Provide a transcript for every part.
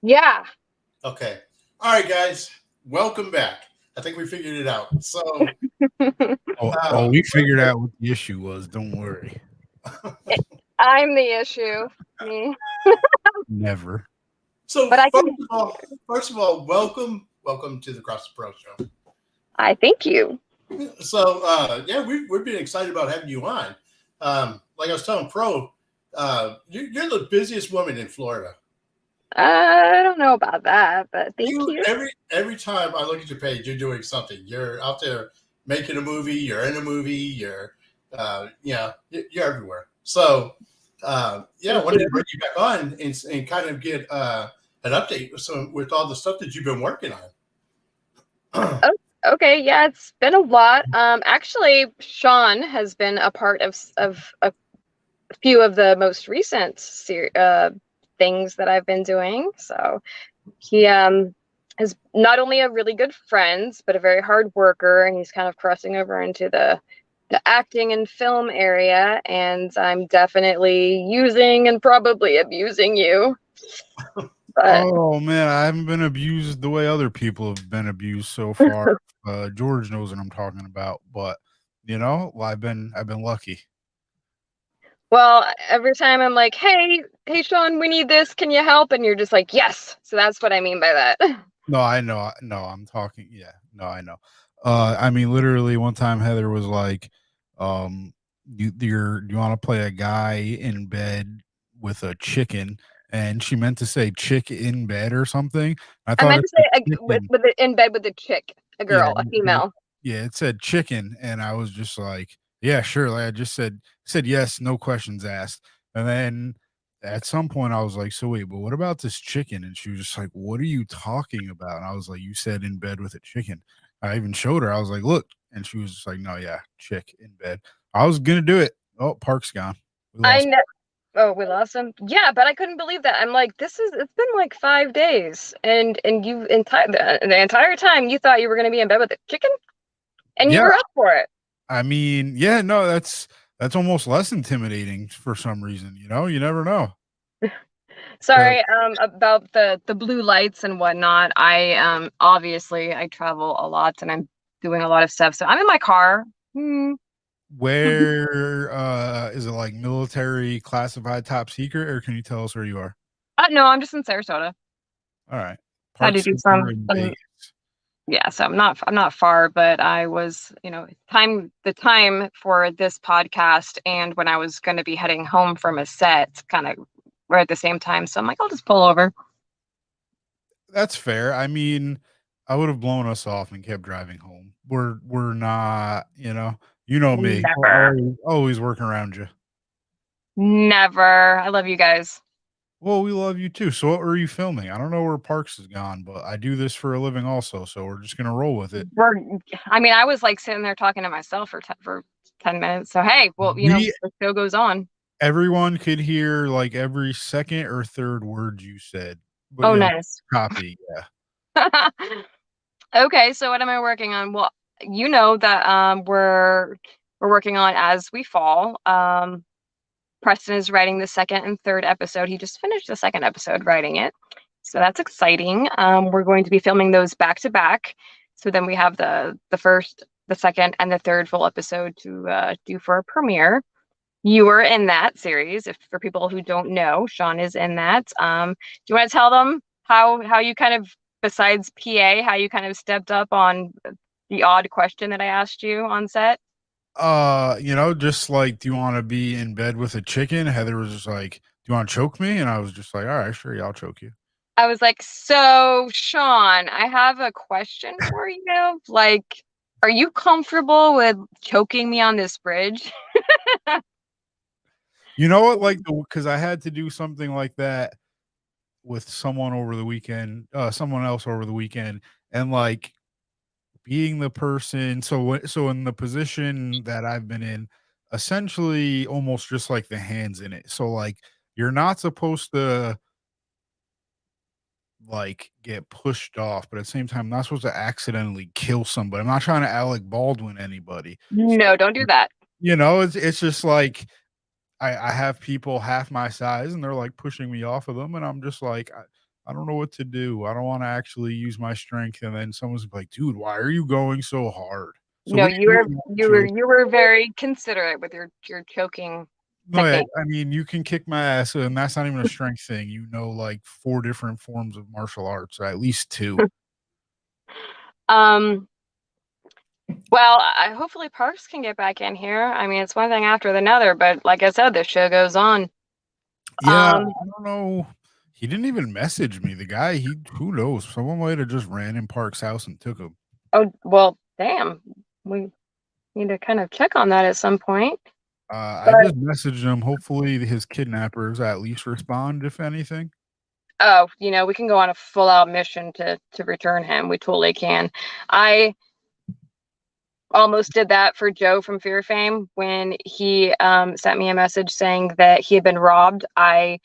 Yeah. Okay. All right, guys. Welcome back. I think we figured it out. So, We figured out what the issue was. Don't worry. I'm the issue. Me. Never. so But I can. first of all, welcome to the Cross the Pro show. I thank you. So, yeah, we've been excited about having you on. Like I was telling Pro, you're the busiest woman in Florida. I don't know about that, but thank you. Every time I look at your page, you're doing something. You're out there making a movie. You're in a movie. You're everywhere. So, yeah, I wanted to bring you back on and kind of get an update with all the stuff that you've been working on. Okay, yeah, it's been a lot. Actually, Sean has been a part of a few of the most recent things that I've been doing. So he is not only a really good friend, but a very hard worker, and he's kind of crossing over into the acting and film area. And I'm definitely using and probably abusing you. But, oh man, I haven't been abused the way other people have been abused so far. George knows what I'm talking about, but I've been lucky. well, every time I'm like, hey, Sean, we need this. Can you help? And you're just like, yes. So that's what I mean by that. No, I know. No, I'm talking. Yeah, no, I know. I mean, literally, one time Heather was like, do you want to play a guy in bed with a chicken?" And she meant to say "chick in bed" or something. I meant to say in bed with a chick, a girl, a female. Yeah, it said chicken, and I was just like, "Yeah, sure." Like I just said yes, no questions asked. And then at some point, I was like, "So wait, but what about this chicken?" And she was just like, "What are you talking about?" And I was like, "You said in bed with a chicken." I even showed her. I was like, "Look," and she was just like, "No, yeah, chick in bed." I was gonna do it. Oh, Park's gone. I know. Oh, we lost him. Yeah, but I couldn't believe that. I'm like, it's been like 5 days, and you the entire time you thought you were gonna be in bed with a chicken, and you were up for it. I mean, yeah, no, that's almost less intimidating for some reason. You never know. Sorry, about the blue lights and whatnot. I obviously I travel a lot and I'm doing a lot of stuff, so I'm in my car. Where is it, like military classified top secret, or can you tell us where you are? No, I'm just in Sarasota. All right. I had to do some. Yeah, so I'm not far, but I was, the time for this podcast and when I was going to be heading home from a set kind of were at the same time. So I'm like, I'll just pull over. That's fair. I mean, I would have blown us off and kept driving home. We're not, you know me. Never. Always working around you. Never. I love you guys. Well, we love you too. So what were you filming? I don't know where Parks is gone, but I do this for a living also, so we're just gonna roll with it. I was like sitting there talking to myself for 10 minutes. So hey, well, the show goes on. Everyone could hear like every second or third word you said. But, nice. Copy, yeah. Okay, so what am I working on? Well, you know that we're working on As We Fall. Preston is writing the second and third episode. He just finished the second episode writing it. So that's exciting. We're going to be filming those back to back. So then we have the first, the second, and the third full episode to do for a premiere. You were in that series. If for people who don't know, Sean is in that. Do you want to tell them how you kind of, besides PA, how you kind of stepped up on the odd question that I asked you on set? Just like, do you want to be in bed with a chicken? Heather was just like, do you want to choke me? And I was just like, all right, sure, yeah, I'll choke you. I was like, so Sean, I have a question for you. Like, are you comfortable with choking me on this bridge? You know what? Like, because I had to do something like that with someone over the weekend, someone else over the weekend, and like being the person. So in the position that I've been in, essentially almost just like the hands in it. So like you're not supposed to like get pushed off, but at the same time, I'm not supposed to accidentally kill somebody. I'm not trying to Alec Baldwin anybody. No, don't do that. It's just like I have people half my size and they're like pushing me off of them, and I'm just like, I don't know what to do. I don't want to actually use my strength. And then someone's like, dude, why are you going so hard? So No, what do you do in that situation? you were very considerate with your choking No, technique. I mean, you can kick my ass, and that's not even a strength thing. You know, like 4 different forms of martial arts, or at least 2. Um, well, I hopefully Parks can get back in here. I mean, it's one thing after another, but like I said, the show goes on. Yeah, Um, I don't know. He didn't even message me. The guy, who knows? Someone might have just ran in Park's house and took him. oh well, damn. We need to kind of check on that at some point. I But just messaged him. Hopefully, his kidnappers at least respond, if anything. oh, we can go on a full out mission to return him. We totally can. I almost did that for Joe from Fear Fame when he sent me a message saying that he had been robbed. I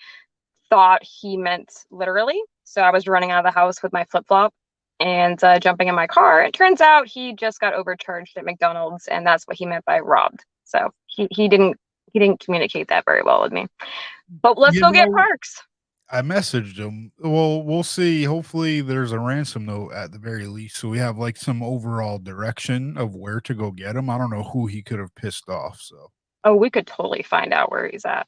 thought he meant literally. So I was running out of the house with my flip flop and jumping in my car. It turns out he just got overcharged at McDonald's, and that's what he meant by robbed. So he didn't communicate that very well with me. But let's You go get know, Parks. I messaged him. Well, we'll see. Hopefully, there's a ransom note at the very least, so we have like some overall direction of where to go get him. I don't know who he could have pissed off. So Oh, we could totally find out where he's at.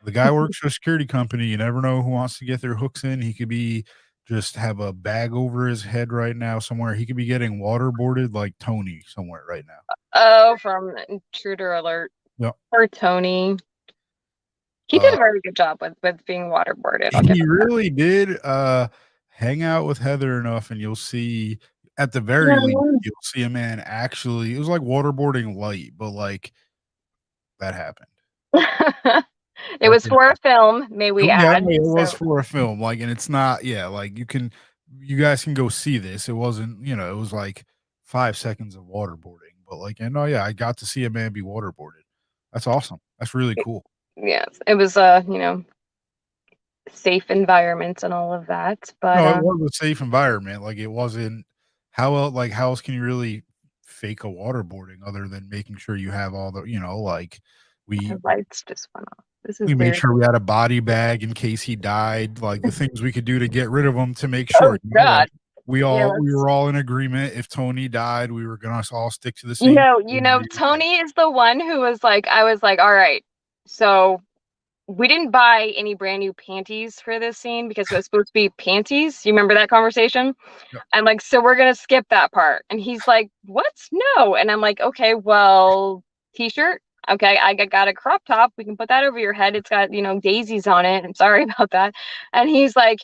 the guy works for a security company. You never know who wants to get their hooks in. He could be just have a bag over his head right now somewhere. He could be getting waterboarded like Tony somewhere right now. Oh, from Intruder Alert. Yep. Or Tony. He did Uh, a very good job with being waterboarded. I'll give he him that. really did. Hang out with Heather enough, and you'll see. At the very least, Yeah. you'll see a man actually. It was like waterboarding light, but like that happened. It That was did for a happen. film, may we Yeah, add. it was So, for a film, like, and it's not. Yeah, like you guys can go see this. It wasn't. It was like 5 seconds of waterboarding, but like, and oh yeah, I got to see a man be waterboarded. That's awesome. That's really cool. yes, it was safe environment and all of that. But No, it was a safe environment. Like it wasn't. How else can you really fake a waterboarding other than making sure you have all the, like the we lights just went off. This is we made weird. sure we had a body bag in case he died, like the things we could do to get rid of him to make Oh sure, like God. Yeah, we were all in agreement. If Tony died, we were gonna all stick to the you same. know, you know, Tony is the one who was like, I was like, all right, so we didn't buy any brand new panties for this scene because it was supposed to be panties. You remember that conversation? Yep. I'm like, so we're gonna skip that part. And he's like, what? No. And I'm like, okay, well, t-shirt. Okay, I got a crop top. We can put that over your head. It's got, daisies on it. I'm sorry about that. And he's like,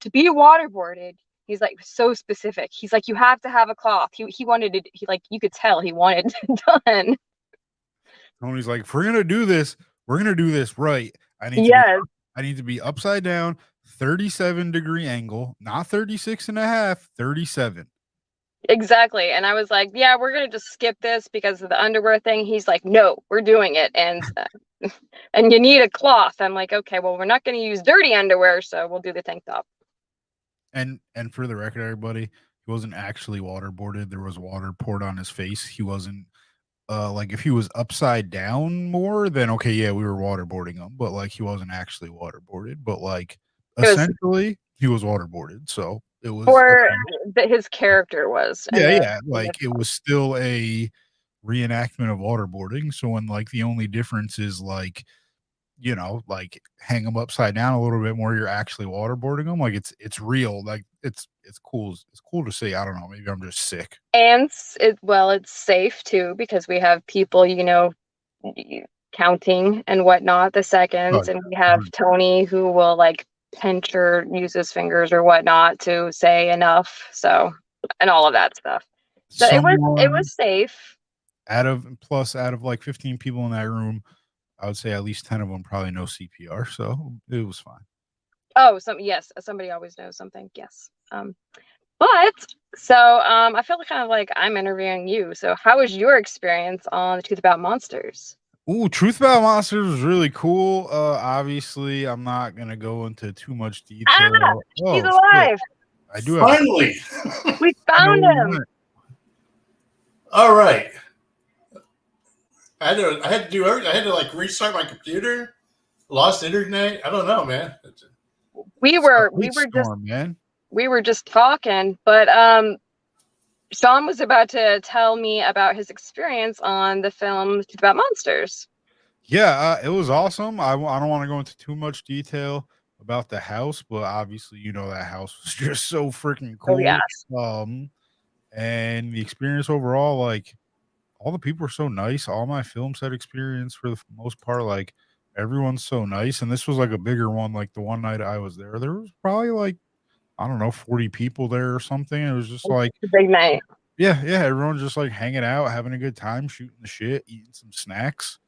to be waterboarded, he's like so specific. He's like, you have to have a cloth. He wanted it, you could tell he wanted it done. Tony's like, if we're gonna do this, we're gonna do this right. Yes. I need to be upside down, 37-degree angle, not 36 and a half, 37. Exactly. And I was like, yeah, we're going to just skip this because of the underwear thing. He's like, no, we're doing it. And and you need a cloth. I'm like, okay, well, we're not going to use dirty underwear, so we'll do the tank top. And for the record, everybody, he wasn't actually waterboarded. There was water poured on his face. He wasn't like if he was upside down more, then okay, yeah, we were waterboarding him, but like he wasn't actually waterboarded, but like It was essentially he was waterboarded. So it was for okay. that his character was. And Yeah, then yeah. Like it was still a reenactment of waterboarding. So when like the only difference is like, like hang them upside down a little bit more, you're actually waterboarding them. Like it's real. Like it's cool. It's cool to see. I don't know. Maybe I'm just sick. and it's safe too because we have people, counting and whatnot, the Oh, seconds, and we have yeah. Tony who will like pinch or use his fingers or whatnot to say enough. So, and all of that stuff. So it Someone was safe. out of like 15 people in that room, I would say at least 10 of them probably know CPR. So it was fine. Oh, yes, somebody always knows something. Yes. But so I feel kind of like I'm interviewing you. So how was your experience on the Truth About Monsters? Ooh, Truth About Monsters was really cool. Obviously, I'm not gonna go into too much Ah, detail. he's Oh shit. alive. I do have Finally. We I know found where you him. went. All right. I had to do everything. I had to like restart my computer. Lost internet. I don't know, man. we It's a were we hate were just storm, man. we were just talking, but Sean was about to tell me about his experience on the film Truth About Monsters. Yeah, it was awesome. I don't want to go into too much detail about the house, but obviously, that house was just so freaking Oh cool. yes. And the experience overall, like all the people were so nice. All my film set experience for the most part, like everyone's so nice. And this was like a bigger one. Like the one night I was there was probably like, I don't know, 40 people there or something. It was just It's like, a big night. yeah, everyone's just like hanging out, having a good time, shooting the shit, eating some snacks,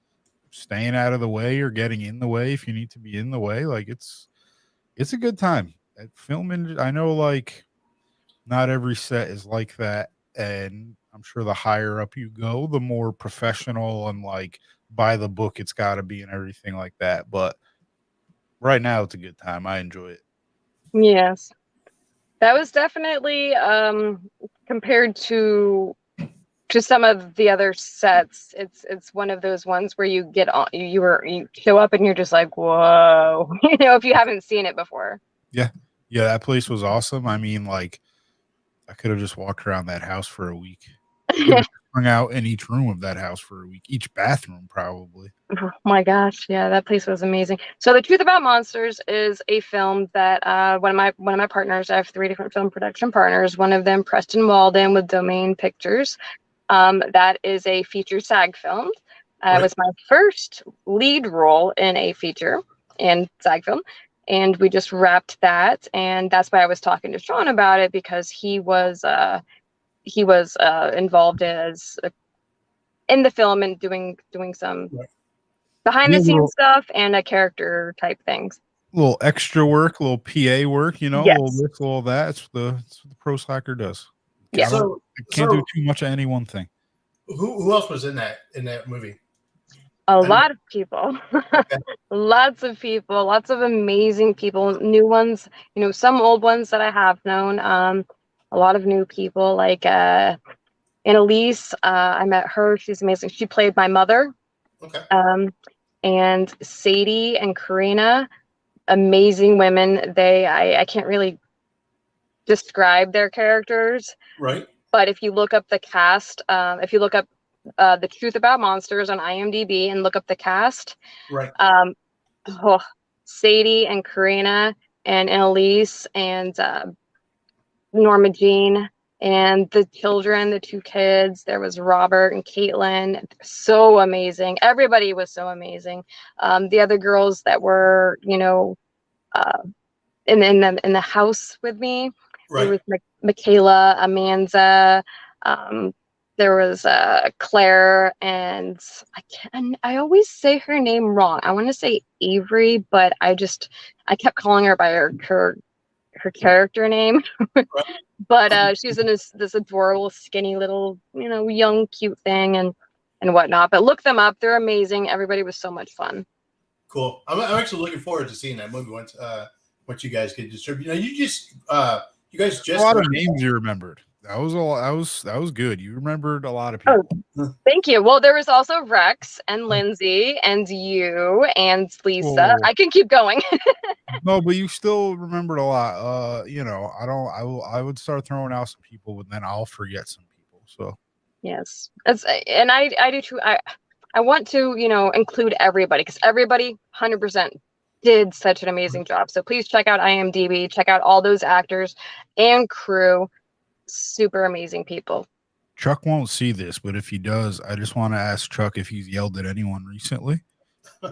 staying out of the way or getting in the way if you need to be in the way. Like it's a good time. At filming, I know like not every set is like that, and I'm sure the higher up you go, the more professional and like by the book it's got to be and everything like that. But right now, it's a good time. I enjoy it. Yes. That was definitely compared to some of the other sets, it's one of those ones where you get on you show up and you're just like, whoa, if you haven't seen it before. Yeah, yeah, that place was awesome. I mean, like I could have just walked around that house for a week. I could have hung out in each room of that house for a week, each bathroom probably. Oh my gosh, yeah, that place was amazing. So The Truth About Monsters is a film that one of my partners, I have 3 different film production partners, one of them Preston Walden with Domain Pictures. That is a feature SAG film. It Right. was my first lead role in a feature and SAG film, and we just wrapped that. And that's why I was talking to Sean about it, because he was involved in the film and doing some Right. behind Yeah, the scenes stuff and a character type things. little extra work, little PA work, a little Yes, this, little that. It's what the pro slacker does. I yes. don't, So I can't do so too much of any one thing. who else was in that movie? A I know. lot of people. Okay. Lots of people, lots of amazing people, new ones, some old ones that I have known. A lot of new people like Annalise. I met her. She's amazing. She played my mother. Okay. Um, and Sadie and Karina, amazing women. I can't really describe their characters, Right. but if you look up the cast, if you look up The Truth About Monsters on IMDb and look up the cast, Right. um, oh, Sadie and Karina and Annalise and Norma Jean and the children, the 2 kids. There was Robert and Caitlin. So amazing. Everybody was so amazing. The other girls that were, uh, in the house with me. There Right. was Michaela, Amanda. Um, there was Claire, and I always say her name wrong. I want to say Avery, but I kept calling her by her character name. Right. But she's in this adorable, skinny little, young, cute thing and whatnot. But look them up; they're amazing. Everybody was so much fun. Cool. I'm actually looking forward to seeing that movie once you guys get distributed. Now you guys A just lot of names you remembered. That was all. That was good. You remembered a lot of Oh, people. thank you. Well, there was also Rex and Lindsay and you and Lisa. Oh I can keep going. no, but you still remembered a lot. I don't. I would start throwing out some people, but then I'll forget some people. So Yes. And I do too. I want to, include everybody because everybody 100% did such an amazing job. So please check out IMDb, check out all those actors and crew. Super amazing people. Chuck won't see this, but if he does, I just want to ask Chuck if he's yelled at anyone recently.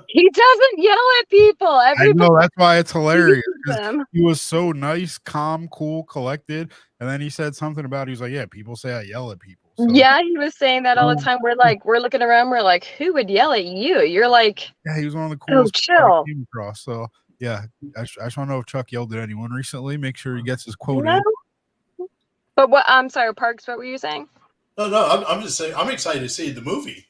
He doesn't yell at people. I Everybody know that's why it's hilarious sees because them. he was so nice, calm, cool, collected, and then he said something about he's like, yeah, people say I yell at people. So Yeah, he was saying that all the time. We're looking around, we're like, who would yell at you? You're like, yeah, he was one of the oh, coolest people I chill. came across. So yeah, I just want to know if Chuck yelled at anyone recently. Make sure he gets his quote No. in. But what I'm sorry, Parks, what were you saying? No. I'm just saying. I'm excited to see the movie.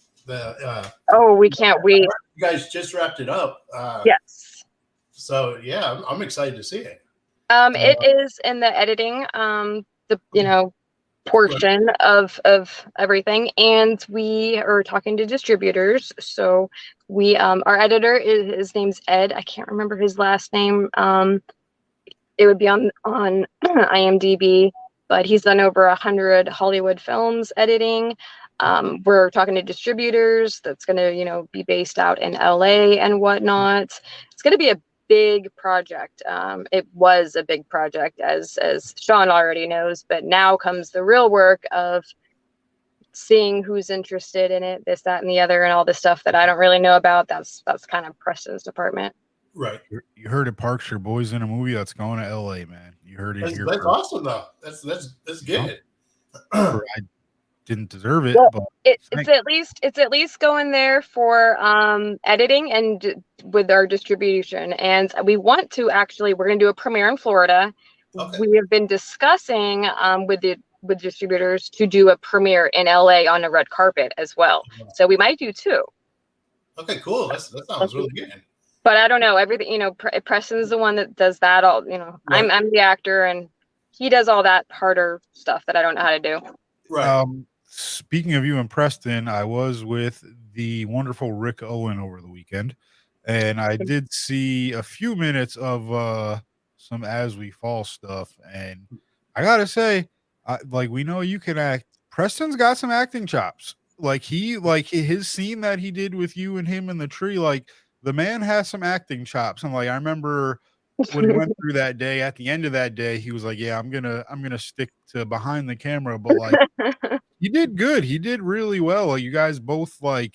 Oh, we can't wait. You guys just wrapped it up. Yes. So yeah, I'm excited to see it. It is in the editing, portion of everything, and we are talking to distributors. So our editor his name's Ed. I can't remember his last name. it would be on IMDb. But he's done over 100 Hollywood films editing. We're talking to distributors. That's going to be based out in LA and whatnot. It's going to be a big project. It was a big project, as Sean already knows, but now comes the real work of seeing who's interested in it, this, that, and the other, and all the stuff that I don't really know about. That's kind of Preston's department. Right. You heard it, Parks. Your boy's in a movie that's going to LA, man. You heard it here. That's awesome, though. That's good. I didn't deserve it, Well, but it's at least going there for editing and with our distribution. And we're going to do a premiere in Florida. Okay. We have been discussing with distributors to do a premiere in LA on a red carpet as well. So we might do two. Okay, cool. That sounds really good. But I don't know, everything, Preston's the one that does that all, Right. I'm the actor, and he does all that harder stuff that I don't know how to do. Right. Speaking of you and Preston, I was with the wonderful Rick Owen over the weekend, and I did see a few minutes of some As We Fall stuff, and I gotta say, we know you can act. Preston's got some acting chops. His scene that he did with you and him in the tree, the man has some acting chops. And I remember when he went through that day, at the end of that day, he was like, yeah, I'm gonna stick to behind the camera. But he did good. He did really well. You guys both you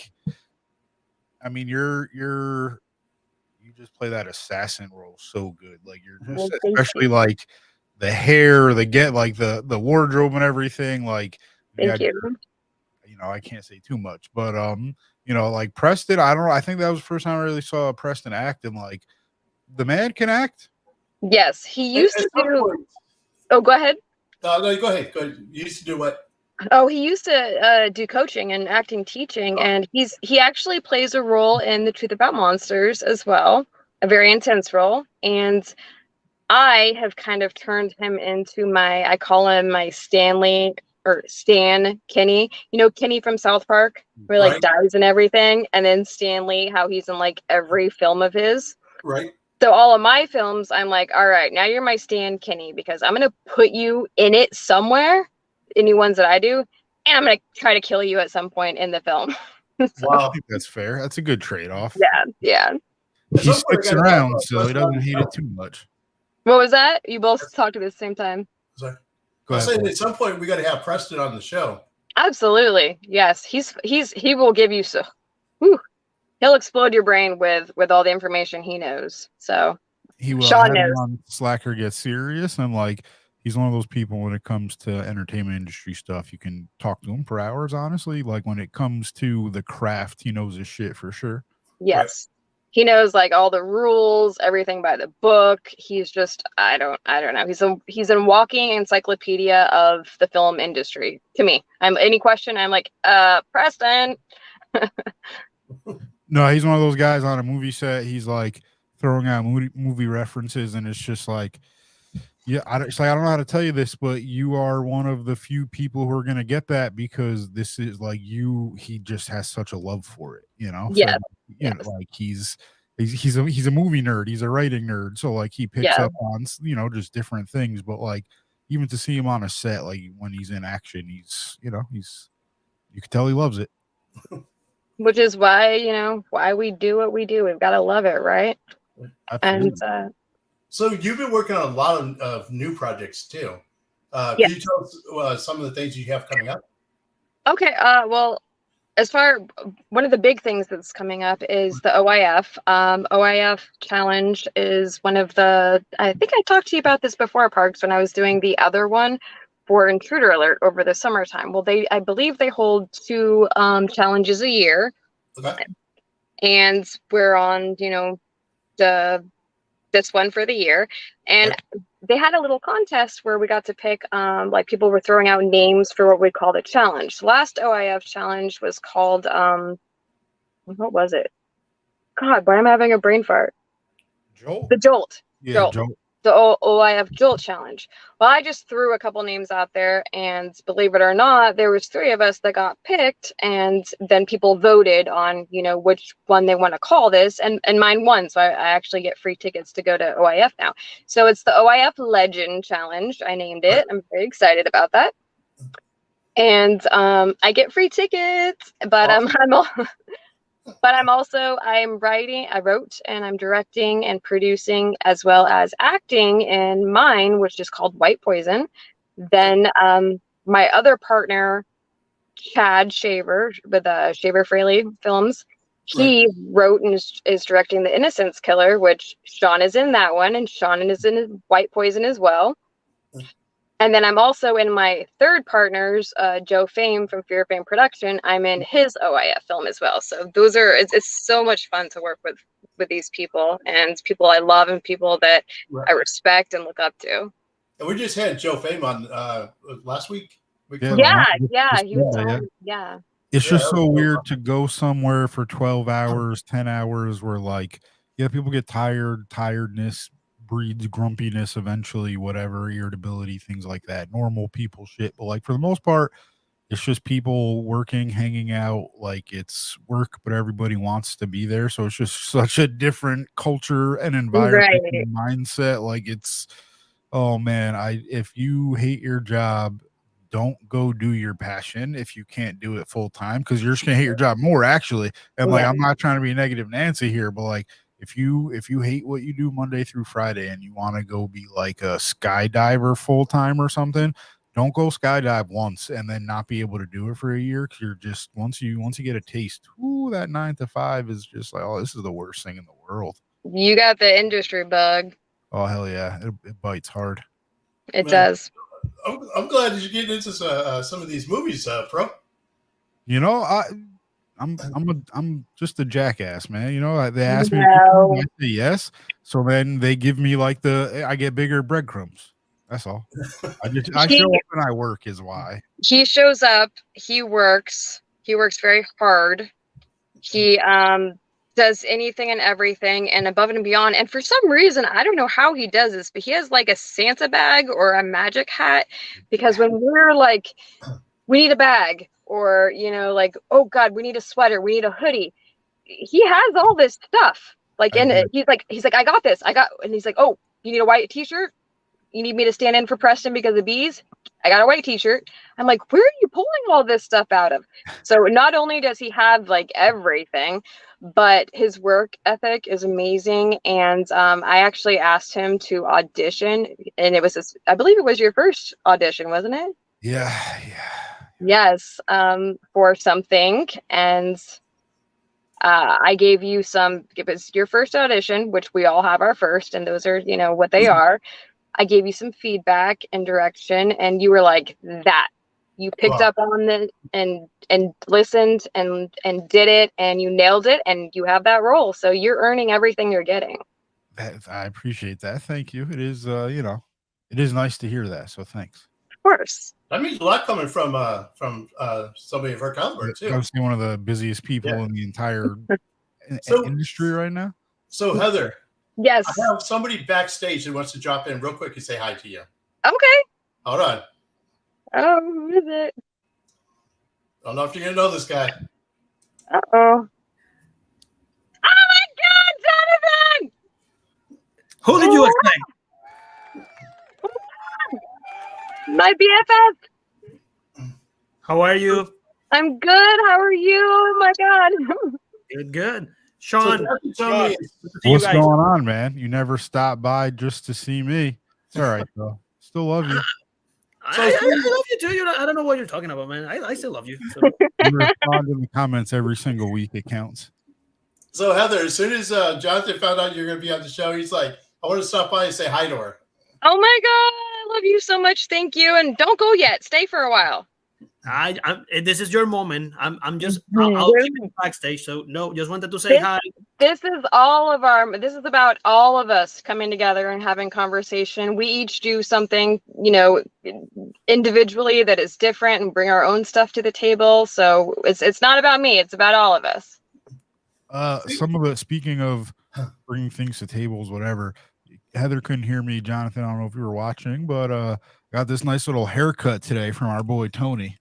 just play that assassin role so good. You're just, especially the hair, the wardrobe and everything. Thank you. I can't say too much, but Preston, I don't know. I think that was the first time I really saw Preston act, and the man can act. Yes, he used to do. Oh, go ahead. No, go ahead. You used to do what? Oh, he used to do coaching and acting, teaching, and he actually plays a role in The Truth About Monsters as well, a very intense role. And I have kind of turned him into I call him my Stanley or Stan Kenny. Kenny from South Park, where Right. dies and everything, and then Stanley, how he's in every film of his. Right. So all of my films, I'm like, all right, now you're my Stan Kenny, because I'm gonna put you in it somewhere, any ones that I do, and I'm gonna try to kill you at some point in the film. Wow. I think that's fair. That's a good trade-off. Yeah. He sticks around, so he doesn't hate it too much. What was that? You both talked at the same time. Sorry. I was saying at some point we got to have Preston on the show. Absolutely, yes. He will give you he'll explode your brain with all the information he knows. So he will. Sean knows. On Slacker Gets Serious, and he's one of those people when it comes to entertainment industry stuff. You can talk to him for hours. Honestly, when it comes to the craft, he knows his shit for sure. Yes. Right. He knows all the rules, everything by the book. He's just I don't know. He's a walking encyclopedia of the film industry to me. Any question, I'm like, Preston. No, he's one of those guys on a movie set. He's throwing out movie references, and it's just yeah, I don't know how to tell you this, but you are one of the few people who are going to get that, because this is he just has such a love for it, Yeah. So, he's a movie nerd. He's a writing nerd. So he picks up on, just different things, but even to see him on a set, when he's in action, he's you can tell he loves it. Which is why, why we do what we do. We've got to love it, right? Absolutely. And so you've been working on a lot of new projects too. Can you tell us some of the things you have coming up? Okay. Well, one of the big things that's coming up is the OIF. OIF challenge is one of I think I talked to you about this before, Parks, when I was doing the other one for Intruder Alert over the summertime. Well, I believe they hold 2 challenges a year. Okay. And we're on, this one for the year, and they had a little contest where we got to pick people were throwing out names for what we call the challenge. The last OIF challenge was called what was it? God, why am I having a brain fart? Jolt. The Jolt. Yeah, Jolt. the OIF Jolt Challenge. Well, I just threw a couple names out there, and believe it or not, there was 3 of us that got picked, and then people voted on, which one they want to call this, and mine won, so I actually get free tickets to go to OIF now. So it's the OIF Legend Challenge. I named it. I'm very excited about that. And I get free tickets, but I wrote and I'm directing and producing as well as acting in mine, which is called White Poison. Then my other partner, Chad Shaver, with Shaver Fraley Films, he wrote and is directing The Innocence Killer, which Sean is in that one, and Sean is in White Poison as well. And then I'm also in my third partner's, Joe Fame from Fear Fame Production. I'm in his OIF film as well. So it's so much fun to work with these people, and people I love and people that I respect and look up to. And we just had Joe Fame on last week. Yeah. He was on, yeah. It's just so weird to go somewhere for 12 hours, 10 hours where people get tiredness breeds grumpiness eventually, whatever, irritability, things like that, normal people shit. But for the most part, it's just people working, hanging out, it's work, but everybody wants to be there. So it's just such a different culture and environment and mindset. It's, oh man, if you hate your job, don't go do your passion if you can't do it full time, because you're just gonna hate your job more actually. And I'm not trying to be negative Nancy here, but if you hate what you do Monday through Friday and you want to go be a skydiver full time or something, don't go skydive once and then not be able to do it for a year, because you're just once you get a taste, that 9 to 5 is just this is the worst thing in the world. You got the industry bug. Oh hell yeah, it bites hard. It does. I'm glad that you're getting into some of these movies, Pro. I'm just a jackass, man. They ask me to I say yes. So then they give me I get bigger breadcrumbs. That's all. I show up and I work is why. He shows up, he works very hard. He does anything and everything and above and beyond. And for some reason, I don't know how he does this, but he has a Santa bag or a magic hat, because when we're we need a bag, or oh god, we need a sweater, we need a hoodie, he has all this stuff in it. He's like I got this, and he's like, oh, you need a white t-shirt, you need me to stand in for Preston because of bees, I got a white t-shirt. I'm like, where are you pulling all this stuff out of? So not only does he have everything, but his work ethic is amazing. And I actually asked him to audition, and it was I believe it was your first audition, wasn't it? Yeah. Yes, for something. And I gave you it was your first audition, which we all have our first, and those are, what they are. I gave you some feedback and direction, and you were like that. You picked up on it and listened and did it, and you nailed it, and you have that role. So you're earning everything you're getting. I appreciate that. Thank you. It is, it is nice to hear that. So thanks. Of course. That means a lot coming from somebody of her caliber too. I'm one of the busiest people in the entire industry right now. So Heather. Yes. I have somebody backstage that wants to drop in real quick and say hi to you. Okay. Hold on. Oh, who is it? I don't know if you're going to know this guy. Uh-oh. Oh, my God, Jonathan! Who did you expect? My BFF. How are you? I'm good. How are you? Oh, my God. Good. Sean, what's going on, man? You never stopped by just to see me. It's all right, though. Still love you. I love you too. I don't know what you're talking about, man. I still love you. So. You respond in the comments every single week. It counts. So Heather, as soon as Jonathan found out you're going to be on the show, he's like, I want to stop by and say hi to her. Oh my God. I love you so much. Thank you. And don't go yet. Stay for a while. This is your moment. I'll keep it backstage. So no, just wanted to say hi. This is about all of us coming together and having conversation. We each do something, individually that is different and bring our own stuff to the table. So it's not about me. It's about all of us. Some of it, speaking of bringing things to tables, whatever, Heather couldn't hear me, Jonathan. I don't know if you were watching, but got this nice little haircut today from our boy Tony.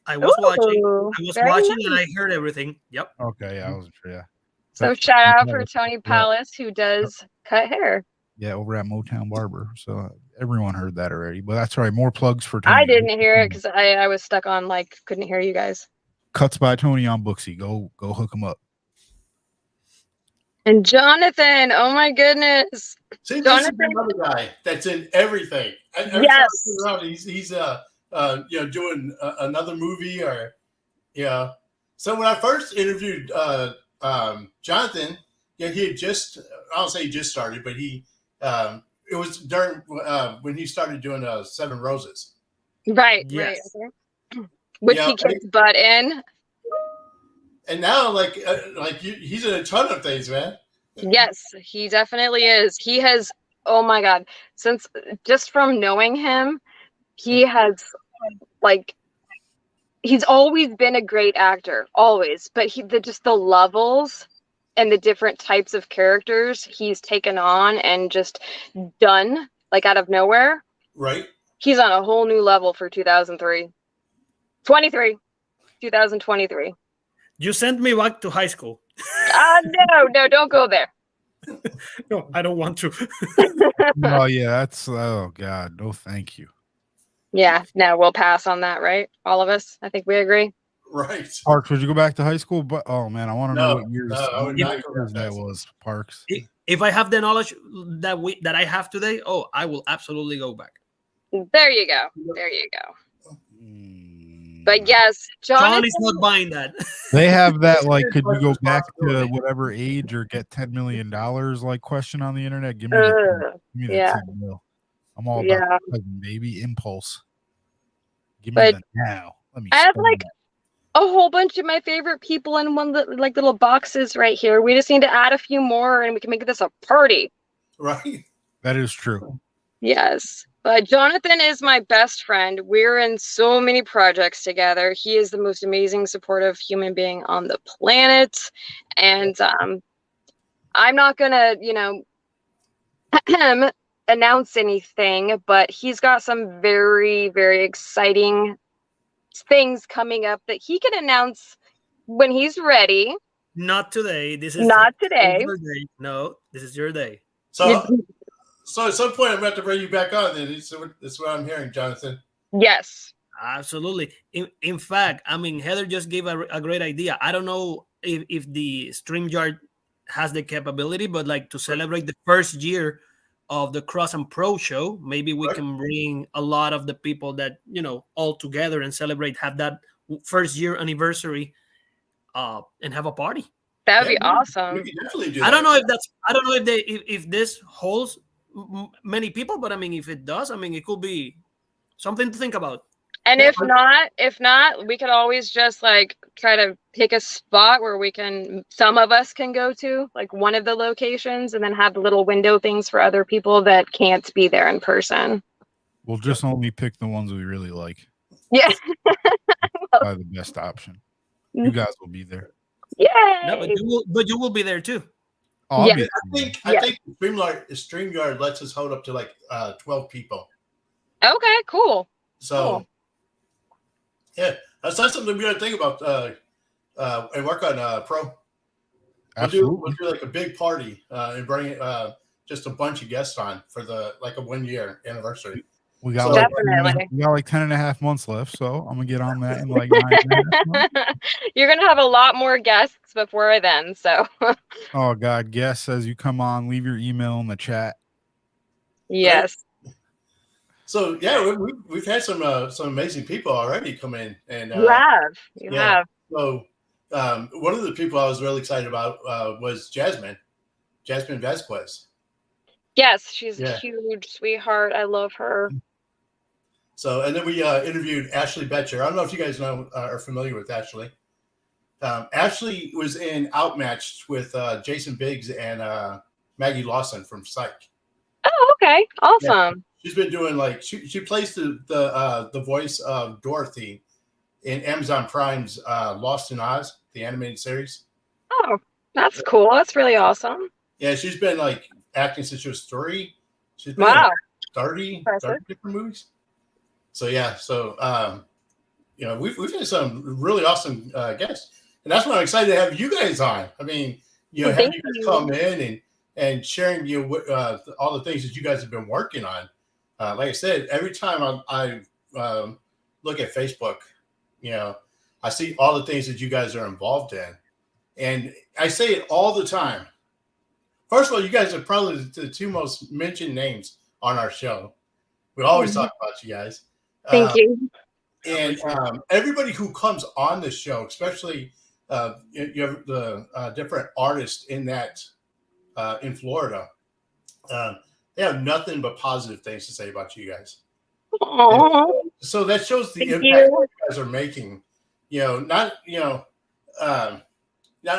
I was watching. Ooh, I was very watching, and nice. I heard everything. Yep. Okay, yeah, I wasn't sure. Yeah. So shout out for Tony Palace, who does cut hair. Yeah, over at Motown Barber. So everyone heard that already. But that's right. More plugs for Tony. I didn't hear it because I was stuck on couldn't hear you guys. Cuts by Tony on Booksy. Go hook him up. And Jonathan, oh my goodness. See, this Jonathan, is another guy that's in everything. Every yes. time I turn around, he's doing another movie or So when I first interviewed Jonathan, he had just, I don't say he just started, but he it was during when he started doing Seven Roses. Right, Yes. right. Okay. Which he kicked butt in. And now, he's in a ton of things, man. Yes, he definitely is. He has, oh my God, since just from knowing him, he has he's always been a great actor, always. But just the levels and the different types of characters he's taken on and just done out of nowhere. Right. He's on a whole new level for 2023. You sent me back to high school. No, don't go there. No, I don't want to. Oh yeah, oh God, no, thank you. Yeah, no, we'll pass on that, right? All of us, I think we agree. Right. Parks, would you go back to high school? But oh man, I want to know what years, I would not go back. that was. Parks. If I have the knowledge that I have today, I will absolutely go back. There you go. But yes, John is not buying that. They have that could you go back to whatever age or get $10 million question on the internet? Give me the 10 mil. I'm all about baby impulse. Give me that now. Let me. I have a whole bunch of my favorite people in one little boxes right here. We just need to add a few more, and we can make this a party. Right. That is true. Yes. But Jonathan is my best friend. We're in so many projects together. He is the most amazing, supportive human being on the planet. And I'm not going to, announce anything, but he's got some very, very exciting things coming up that he can announce when he's ready. Not today. This is not today. Your day. No, this is your day. So at some point, I'm going to have to bring you back on. That's what I'm hearing, Jonathan. Yes. Absolutely. In fact, Heather just gave a great idea. I don't know if the StreamYard has the capability, but to celebrate the first year of the Cross and Pro show, maybe we can bring a lot of the people that, all together and have that first year anniversary and have a party. That would be awesome. We can definitely do I that. I don't know if this holds many people, but if it does, it could be something to think about. And if not, we could always just try to pick a spot where some of us can go to, one of the locations, and then have the little window things for other people that can't be there in person. We'll just only pick the ones we really like. Yeah. Probably the best option. You guys will be there. Yeah. No, but you will be there too. Oh, yes. I think StreamYard lets us hold up to 12 people. Okay, cool. So yeah, that's not something we got to think about and work on Pro. We'll do a big party and bring just a bunch of guests on for the a 1 year anniversary. We got we got 10 and a half months left, so I'm gonna get on that in 9 months. You're gonna have a lot more guests before then, so. Oh God, guests, as you come on, leave your email in the chat. Yes. So yeah, we've had some amazing people already come in, and you have. So one of the people I was really excited about was Jasmine Vasquez. Yes, she's a huge sweetheart. I love her. So, and then we interviewed Ashley Betcher. I don't know if you guys are familiar with Ashley. Ashley was in Outmatched with Jason Biggs and Maggie Lawson from Psych. Oh, okay, awesome. Yeah. She's been doing she plays the voice of Dorothy in Amazon Prime's Lost in Oz, the animated series. Oh, that's cool. That's really awesome. Yeah, she's been acting since she was 3, She's been in Wow. 30 Impressive. different movies. So yeah, we've had some really awesome guests, and that's why I'm excited to have you guys on. I mean, Well, have thank you guys you. come in and sharing all the things that you guys have been working on. Like I said, every time I look at Facebook, I see all the things that you guys are involved in, and I say it all the time. First of all, you guys are probably the two most mentioned names on our show. We always talk about you guys. Thank you. And everybody who comes on the show, especially you have the different artists in Florida, they have nothing but positive things to say about you guys. Aww. So that shows the Thank impact you. you guys are making. Not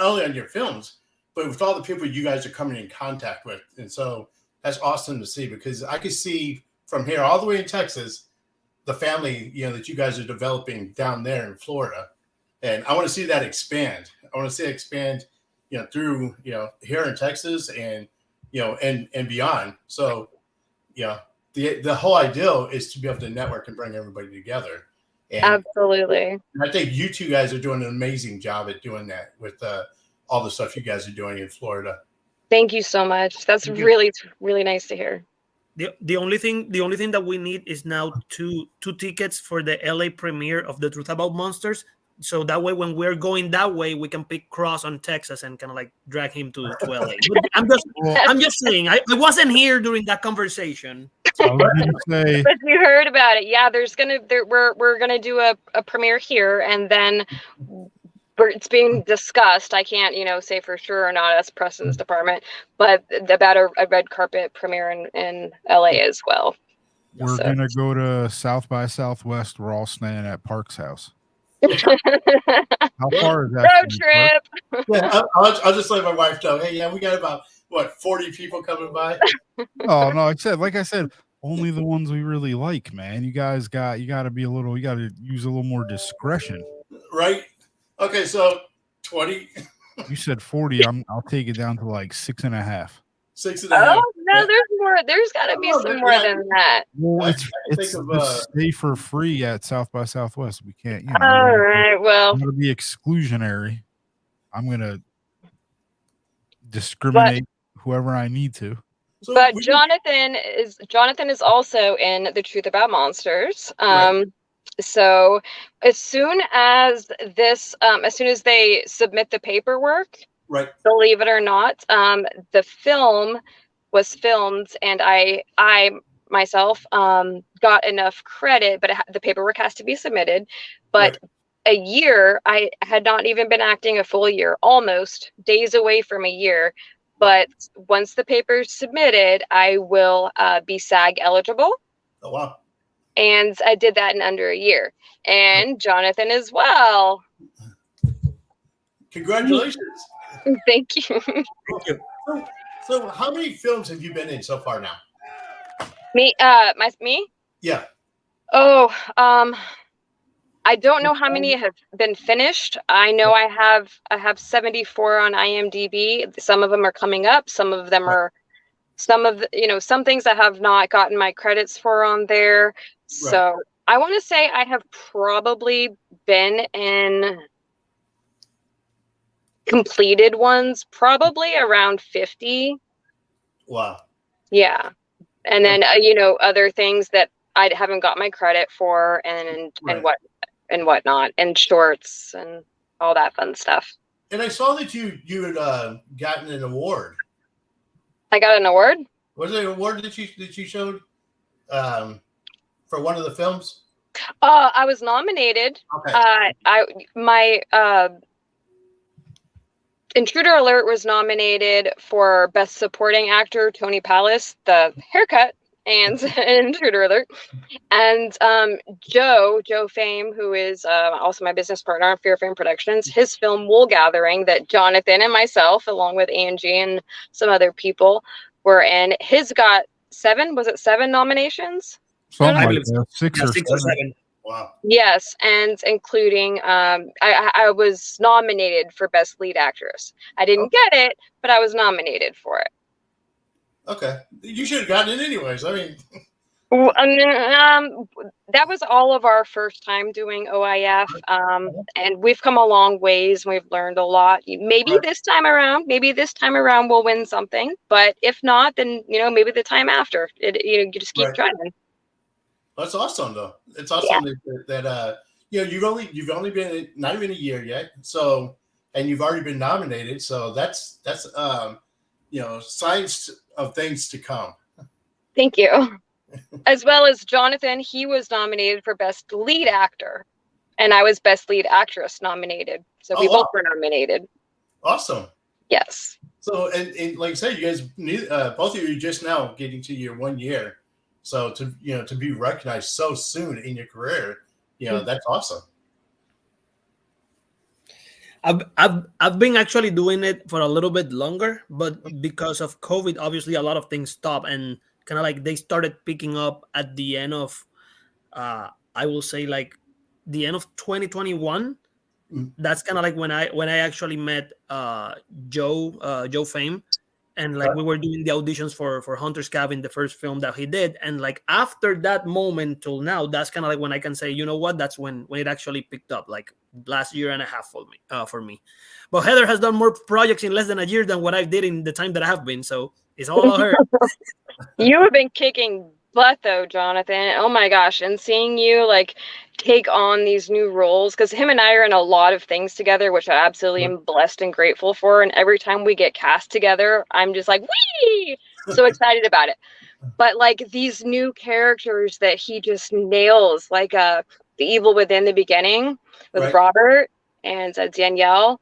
only on your films, but with all the people you guys are coming in contact with. And so that's awesome to see, because I could see from here all the way in Texas, the family, that you guys are developing down there in Florida. And I want to see that expand. I want to see it expand, through, here in Texas and, and beyond. So, the whole ideal is to be able to network and bring everybody together. And Absolutely. I think you two guys are doing an amazing job at doing that with all the stuff you guys are doing in Florida. Thank you so much. That's really, really nice to hear. The only thing that we need is now two tickets for the LA premiere of The Truth About Monsters. So that way, when we're going that way, we can pick Cross on Texas and kind of like drag him to LA. I'm just saying, I wasn't here during that conversation. I was gonna say, But you heard about it. Yeah, we're gonna do a premiere here, and then it's being discussed. I can't, say for sure or not as Preston's department, but about a red carpet premiere in LA as well. we're gonna go to South by Southwest. We're all staying at Park's house. How far is that? Road from trip. Yeah, I'll just let my wife know. Hey, yeah, we got about 40 people coming by. Oh no, like I said, only the ones we really like, man. You guys you got to use a little more discretion. Right? Okay, so 20. You said 40. I'll take it down to like 6.5. 6.5. Oh no, there's more. There's got to be some more than that. Well, it's of, stay for free at South by Southwest. We can't, All right. Well, I'm gonna be exclusionary. I'm gonna discriminate whoever I need to. But Jonathan is also in The Truth About Monsters. Right. So as soon as they submit the paperwork, right, believe it or not, the film was filmed, and I myself got enough credit, but the paperwork has to be submitted. But a year, I had not even been acting a full year, almost days away from a year. But once the paper's submitted, I will be SAG eligible. Oh, wow. And I did that in under a year. And Jonathan as well. Congratulations. Thank you. Thank you. So how many films have you been in so far now? Me? Me? Yeah. Oh, I don't know how many have been finished. I know I have 74 on IMDb. Some of them are coming up. Some of them are some things I have not gotten my credits for on there. Right. So I want to say I have probably been in completed ones probably around 50. Wow. Yeah. And then, other things that I haven't got my credit for and whatnot, and shorts and all that fun stuff. And I saw that you had gotten an award. I got an award? Was it an award that you showed for one of the films? I was nominated. Okay. My Intruder Alert was nominated for Best Supporting Actor, Tony Pallis, the haircut, and Intruder Alert. And Joe Fame, who is also my business partner on Fear Fame Productions, his film Wool Gathering, that Jonathan and myself, along with Angie and some other people, were in. His got 7 nominations? Something like that. 6 or 7. Wow. Yes, and including I was nominated for Best Lead Actress. I didn't get it, but I was nominated for it. Okay, you should have gotten it anyways. I mean, That was all of our first time doing OIF, and we've come a long ways. And we've learned a lot. right, Maybe this time around we'll win something. But if not, then maybe the time after. You just keep right. trying. That's awesome, though. It's Yeah, awesome that you've only been not even a year yet, so and you've already been nominated. So that's signs of things to come. thank you. As well as Jonathan, he was nominated for Best Lead Actor, and I was Best Lead Actress nominated. So we Oh, both wow, were nominated. awesome. Yes. So and like I said, you guys, both of you, just now getting to your 1 year. So to be recognized so soon in your career, that's awesome. I've been actually doing it for a little bit longer, but because of COVID, obviously a lot of things stopped, and kind of like they started picking up at the end of I will say like the end of 2021. Mm. That's kind of like when I actually met Joe Fame, and like Right, we were doing the auditions for Hunter's Cabin, the first film that he did, and like after that moment till now, that's kind of like when I can say, you know what, that's when it actually picked up, like last year and a half for me. But Heather has done more projects in less than a year than what I did in the time that I have been, so it's all about her. You have been kicking butt though, Jonathan. Oh my gosh. And seeing you like take on these new roles, because him and I are in a lot of things together, which I absolutely right, am blessed and grateful for. And every time we get cast together, I'm just like, wee! So excited about it. But like these new characters that he just nails, like the evil within the beginning with right. Robert and Danielle.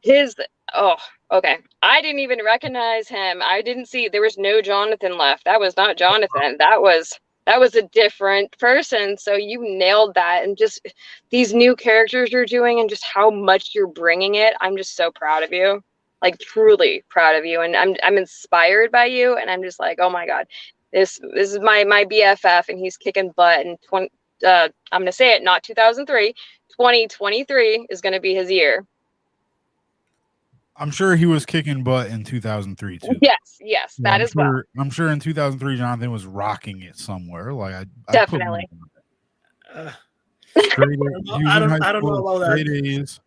His oh, okay. I didn't even recognize him. I didn't see there was no Jonathan left. That was not Jonathan. That was a different person. So you nailed that, and just these new characters you're doing and just how much you're bringing it. I'm just so proud of you. Like truly proud of you, and I'm inspired by you, and I'm just like, "Oh my God. This is my BFF, and he's kicking butt." And I'm going to say it, not 2003. 2023 is going to be his year. I'm sure he was kicking butt in 2003 too. Yes, Yeah, that I'm as well. sure. I'm sure in 2003, Jonathan was rocking it somewhere. Like I'd put money Definitely. on it. Uh, Straight. He was I in don't high I don't know school. about that. Straight A's.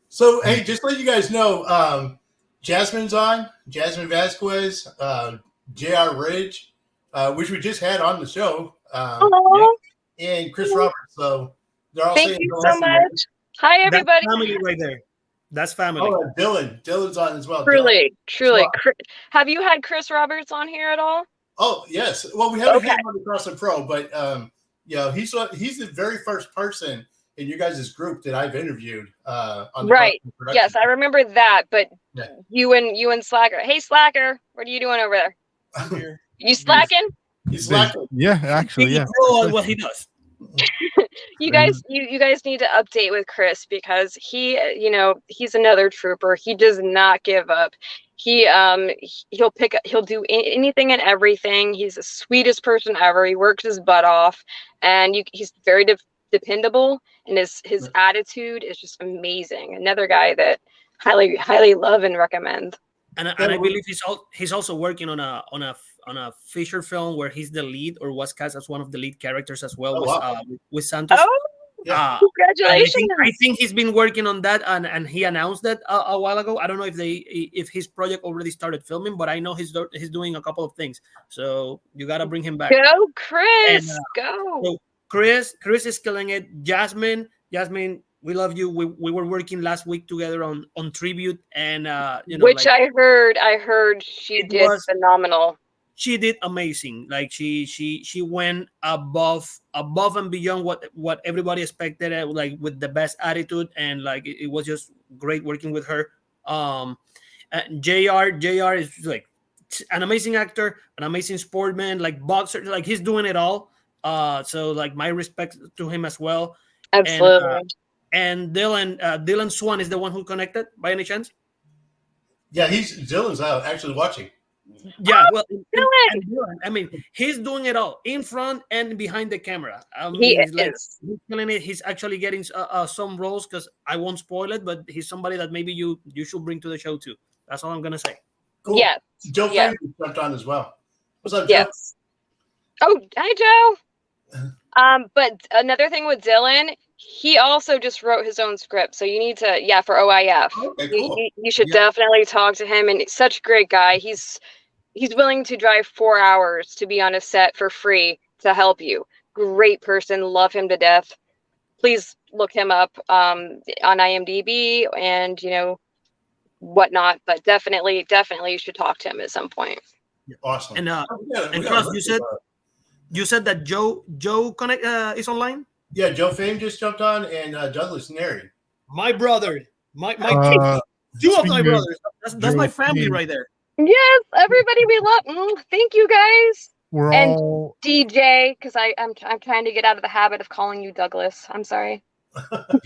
So hey, just let you guys know, Jasmine's on, Jasmine Vasquez, J.R. Ridge, which we just had on the show, Yeah, Oh, and Chris Roberts. So they're all thank saying you so hello from there. much. Hi, that's everybody. family right there. That's family. Oh, Dylan's on as well. Dylan. Truly, truly. Have you had Chris Roberts on here at all? Oh yes. Well, we haven't Okay. had him on the Cross and Pro, but he's the very first person in you guys' group that I've interviewed on the Cross Right. and production. Yes, I remember that. But Yeah. you and Slacker. Hey, Slacker, what are you doing over there? I'm here. You slacking? He's slacking. Yeah, actually, He's yeah. pro at what he does. You guys need to update with Chris, because he's another trooper. He does not give up. He'll do anything and everything. He's the sweetest person ever. He works his butt off, and he's very dependable, and his attitude is just amazing. Another guy that highly love and recommend. And I believe he's also working on a feature film where he's the lead, or was cast as one of the lead characters as well, Oh wow. with Santos. Oh, Yeah. And congratulations! I think he's been working on that, and he announced that a while ago. I don't know if his project already started filming, but I know he's doing a couple of things. So you got to bring him back. Go, And Chris! Go! so Chris is killing it. Jasmine, we love you. We were working last week together on tribute, and Which I heard she it did was phenomenal. she did amazing. Like she went above and beyond what everybody expected, like with the best attitude, and like it was just great working with her. And JR is like an amazing actor, an amazing sportsman, like boxer, like he's doing it all. So like my respect to him as well. Absolutely. And Dylan Swan is the one who connected by any chance? Yeah, Dylan's out actually watching. Yeah, well, Dylan! Dylan, I mean, he's doing it all in front and behind the camera. I He mean, like is. he's killing it. He's actually getting some roles, because I won't spoil it, but he's somebody that maybe you should bring to the show too. That's all I'm gonna say. Cool. Yes. Joe Yes. Fraley jumped on as well. What's up, Joe? Yes. Oh, hi, Joe. But another thing with Dylan, he also just wrote his own script. So you need to, for OIF. Okay, cool. You should Yeah. definitely talk to him. And such a great guy. He's willing to drive 4 hours to be on a set for free to help you. Great person. Love him to death. Please look him up on IMDb and whatnot. But definitely you should talk to him at some point. Awesome. And We Cross, gotta you said that Joe connect is online. Yeah, Joe Fame just jumped on, and Douglas Neri. My brother, my two of my speaking of brothers. That's my Joe family Fame, right there. Yes, everybody we love. Thank you guys. we're And all DJ, because I'm trying to get out of the habit of calling you Douglas. I'm sorry.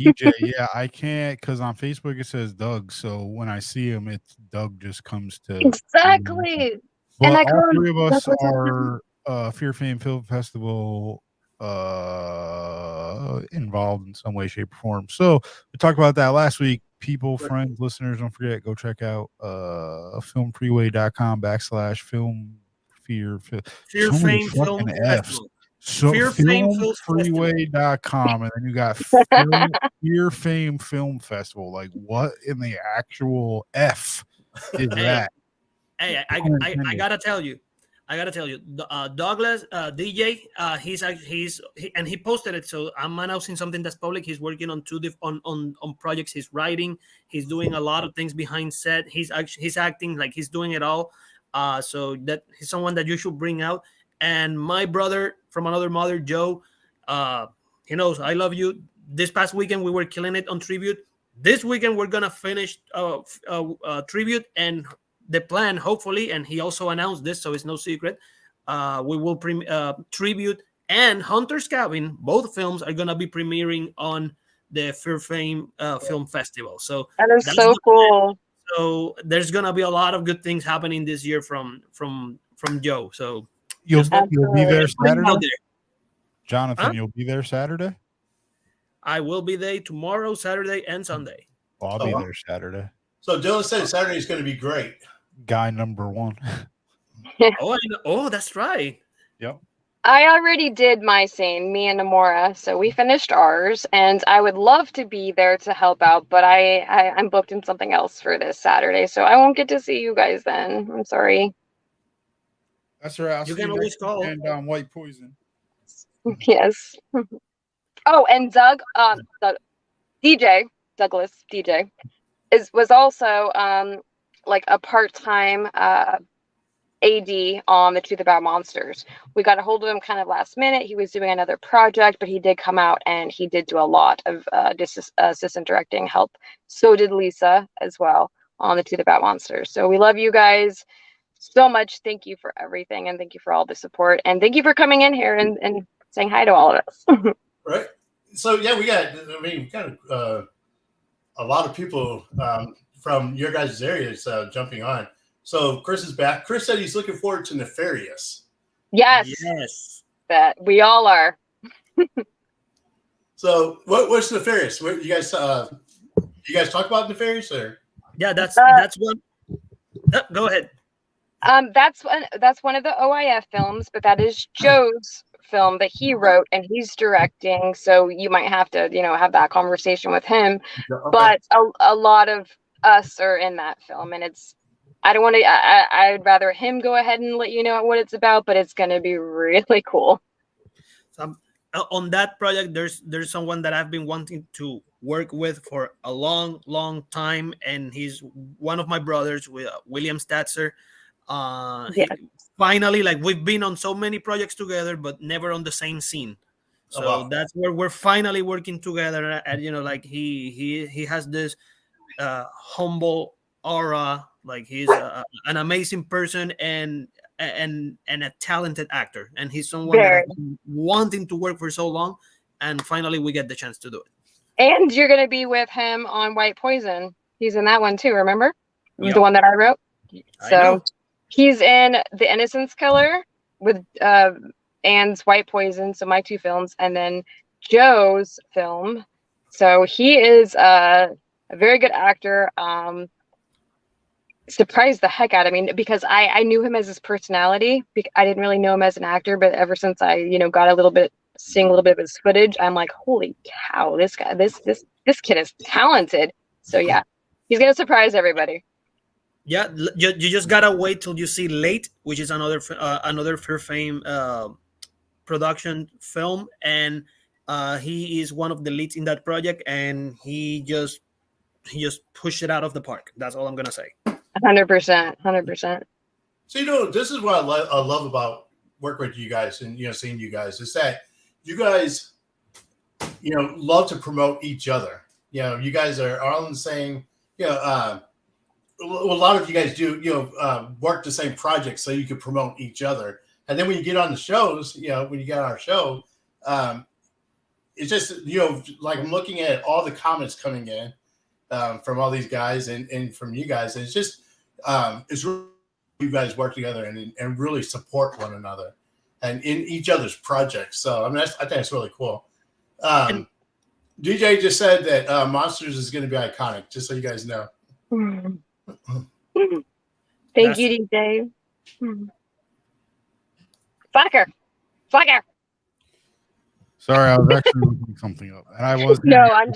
DJ. Yeah, I can't because on Facebook it says Doug. So when I see him, it's Doug just comes to Exactly. But And I all call him three of us Douglas. are Fear Fame Film Festival involved in some way, shape, or form. So we talked about that last week. People, friends, listeners, don't forget, go check out filmfreeway.com/film fear. Fear So many Fame fucking Film F's. Festival. So Fear Fame Film filmfreeway.com, and then you got Fear Fame Film Festival. Like, what in the actual F is that? Hey, I gotta tell you, Douglas DJ, he posted it. So I'm announcing something that's public. He's working on on projects. He's writing. He's doing a lot of things behind set. He's acting, like he's doing it all. So that he's someone that you should bring out. And my brother from another mother, Joe, he knows I love you. This past weekend we were killing it on tribute. This weekend we're gonna finish tribute, and the plan, hopefully, and he also announced this, so it's no secret. We will tribute and Hunter's Cabin. Both films are gonna be premiering on the Fear Fame Film Festival. So That is that's so cool. so there's gonna be a lot of good things happening this year from Joe. So You'll Absolutely. be there put it out Saturday, there. Jonathan. Huh? You'll be there Saturday. I will be there tomorrow, Saturday, and Sunday. Well, I'll be there Saturday. So Dylan said Saturday is going to be great. Guy number one. Oh, that's right. Yep. I already did my scene, me and Amora, so we finished ours, and I would love to be there to help out, but I'm booked in something else for this Saturday, so I won't get to see you guys then. I'm sorry. That's right. I'll You see can you always next call. weekend on White Poison. Yes. Oh, and DJ, Douglas DJ, was also like a part-time AD on The Truth About Monsters. We got a hold of him kind of last minute. He was doing another project, but he did come out and he did do a lot of assistant directing help. So did Lisa as well on The Truth About Monsters. So we love you guys so much. Thank you for everything, and thank you for all the support, and thank you for coming in here and saying hi to all of us. Right. So yeah, we got a lot of people from your guys' areas jumping on. So Chris is back. Chris said he's looking forward to Nefarious. Yes, that we all are. So what's Nefarious? What you guys talk about Nefarious, or? Yeah, that's one. Go ahead. That's one of the OIF films, but that is Joe's film that he wrote and he's directing. So you might have to, have that conversation with him. Okay. But a lot of us are in that film, and I'd rather him go ahead and let you know what it's about, but it's going to be really cool. So, on that project, there's someone that I've been wanting to work with for a long time, and he's one of my brothers, William Statzer. Finally, like, we've been on so many projects together, but never on the same scene. So that's where we're finally working together. And like he has this humble aura. Like, he's an amazing person and a talented actor, and he's someone that I've been wanting to work for so long, and finally we get the chance to do it. And you're going to be with him on White Poison. He's in that one too, remember? Yep. The one that I wrote. So he's in The Innocence Killer with Anne's White Poison, so my two films, and then Joe's film. So he is a very good actor. surprised the heck out of me because I knew him as his personality. I didn't really know him as an actor, but ever since I, got seeing a little bit of his footage, I'm like, holy cow, this guy, this kid is talented. So yeah, he's gonna surprise everybody. Yeah, you just gotta wait till you see Late, which is another Fear Fame production film, and he is one of the leads in that project, and he just pushed it out of the park. That's all I'm gonna say. 100%, 100%. So this is what I love about working with you guys and seeing you guys is that you guys love to promote each other. You guys are all in the same. A lot of you guys do work the same projects so you can promote each other. And then when you get on the shows, when you get on our show, it's just like I'm looking at all the comments coming in from all these guys and from you guys, and it's just it's really you guys work together and really support one another and in each other's projects. So I mean, I think it's really cool. DJ just said that Monsters is going to be iconic, just so you guys know. Thank you, DJ. Slacker. Sorry, I was actually looking something up, and I was. No, I'm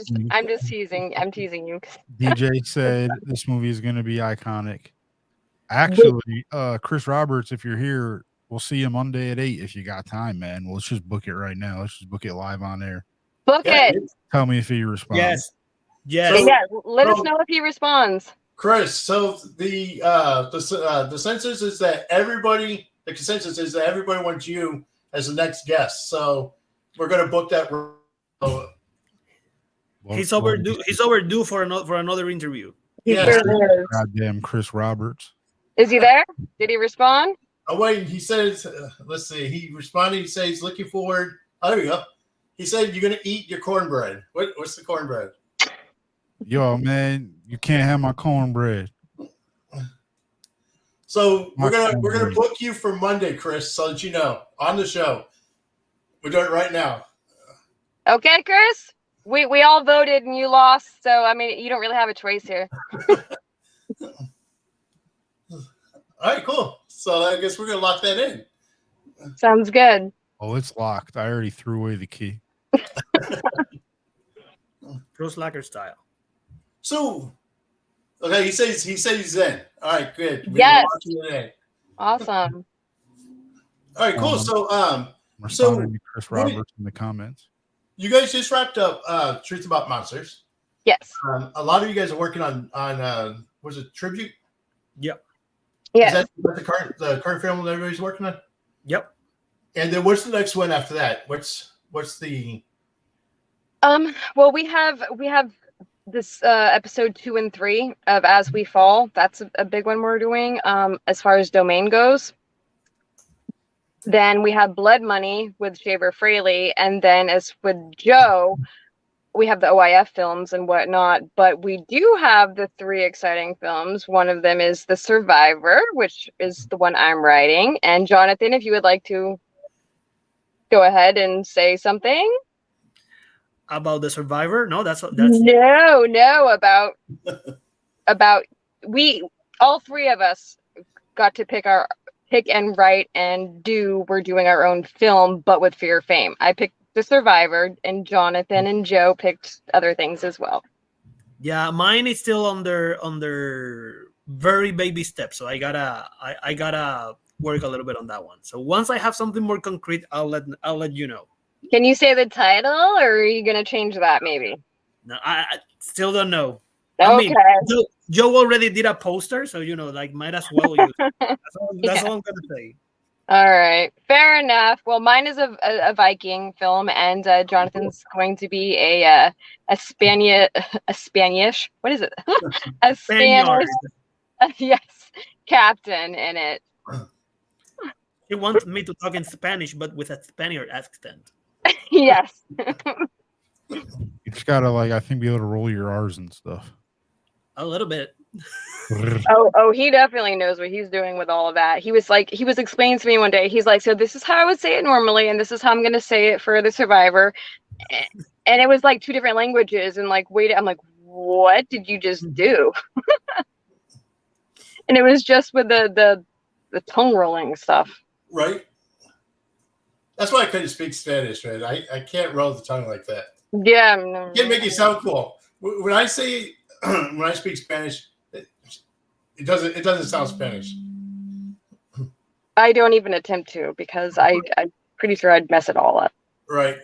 just teasing. I'm teasing you. DJ said this movie is going to be iconic. Actually, Chris Roberts, if you're here, we'll see you Monday at 8 if you got time, man. Let's just book it right now. Let's just book it live on air. Book it. Tell me if he responds. Yes. So, yeah, let us know if he responds. Chris, so the consensus is that everybody wants you as the next guest. So we're going to book that. He's overdue. He's overdue for another interview. Yes. Goddamn Chris Roberts. Is he there? Did he respond? Oh wait, he says. Let's see. He responded. He says he's looking forward. Oh, there we go. He said you're going to eat your cornbread. What's the cornbread? Yo, man, you can't have my cornbread. So we're gonna book you for Monday, Chris, so that you know on the show. We're doing it right now. Okay, Chris. We all voted and you lost, so I mean you don't really have a choice here. All right, cool. So I guess we're gonna lock that in. Sounds good. Oh, it's locked. I already threw away the key. Pro Slacker style. So, okay, he says he's in. All right, good. Yes. Awesome. All right, cool. Responding to Chris Roberts in the comments. You guys just wrapped up Truth About Monsters. Yes. A lot of you guys are working on was it Tribute? Yep. Yeah. Is that the current film that everybody's working on? Yep. And then what's the next one after that? What's the well we have this episode 2 and 3 of As We Fall. That's a big one we're doing as far as domain goes. Then we have Blood Money with Shaver Fraley, and then as with Joe, we have the OIF films and whatnot, but we do have the 3 exciting films. One of them is The Survivor, which is the one I'm writing. And Jonathan, if you would like to go ahead and say something about The Survivor. No, that's no about we all 3 of us got to pick and write and we're doing our own film, but with Fear Fame. I picked The Survivor, and Jonathan and Joe picked other things as well. Yeah, mine is still under very baby steps, so I gotta work a little bit on that one. So once I have something more concrete, I'll let you know. Can you say the title, or are you gonna change that maybe? No, I still don't know. Okay. I mean, Joe already did a poster, so might as well use it. That's all I'm gonna say. All right, fair enough. Well, mine is a Viking film, and Jonathan's going to be a Spanish. What is it? A Spanish. Yes, captain in it. He wants me to talk in Spanish, but with a Spaniard accent. Yes. You just gotta I think be able to roll your R's and stuff. A little bit. Oh, he definitely knows what he's doing with all of that. He was explaining to me one day. He's like, so this is how I would say it normally, and this is how I'm gonna say it for The Survivor. And it was 2 different languages, and wait, I'm like, what did you just do? And it was just with the tongue rolling stuff. Right. That's why I couldn't speak Spanish, man. I can't roll the tongue like that. Yeah. No, You can make it sound cool. When I say when I speak Spanish, it doesn't sound Spanish. I don't even attempt to because I'm pretty sure I'd mess it all up. Right.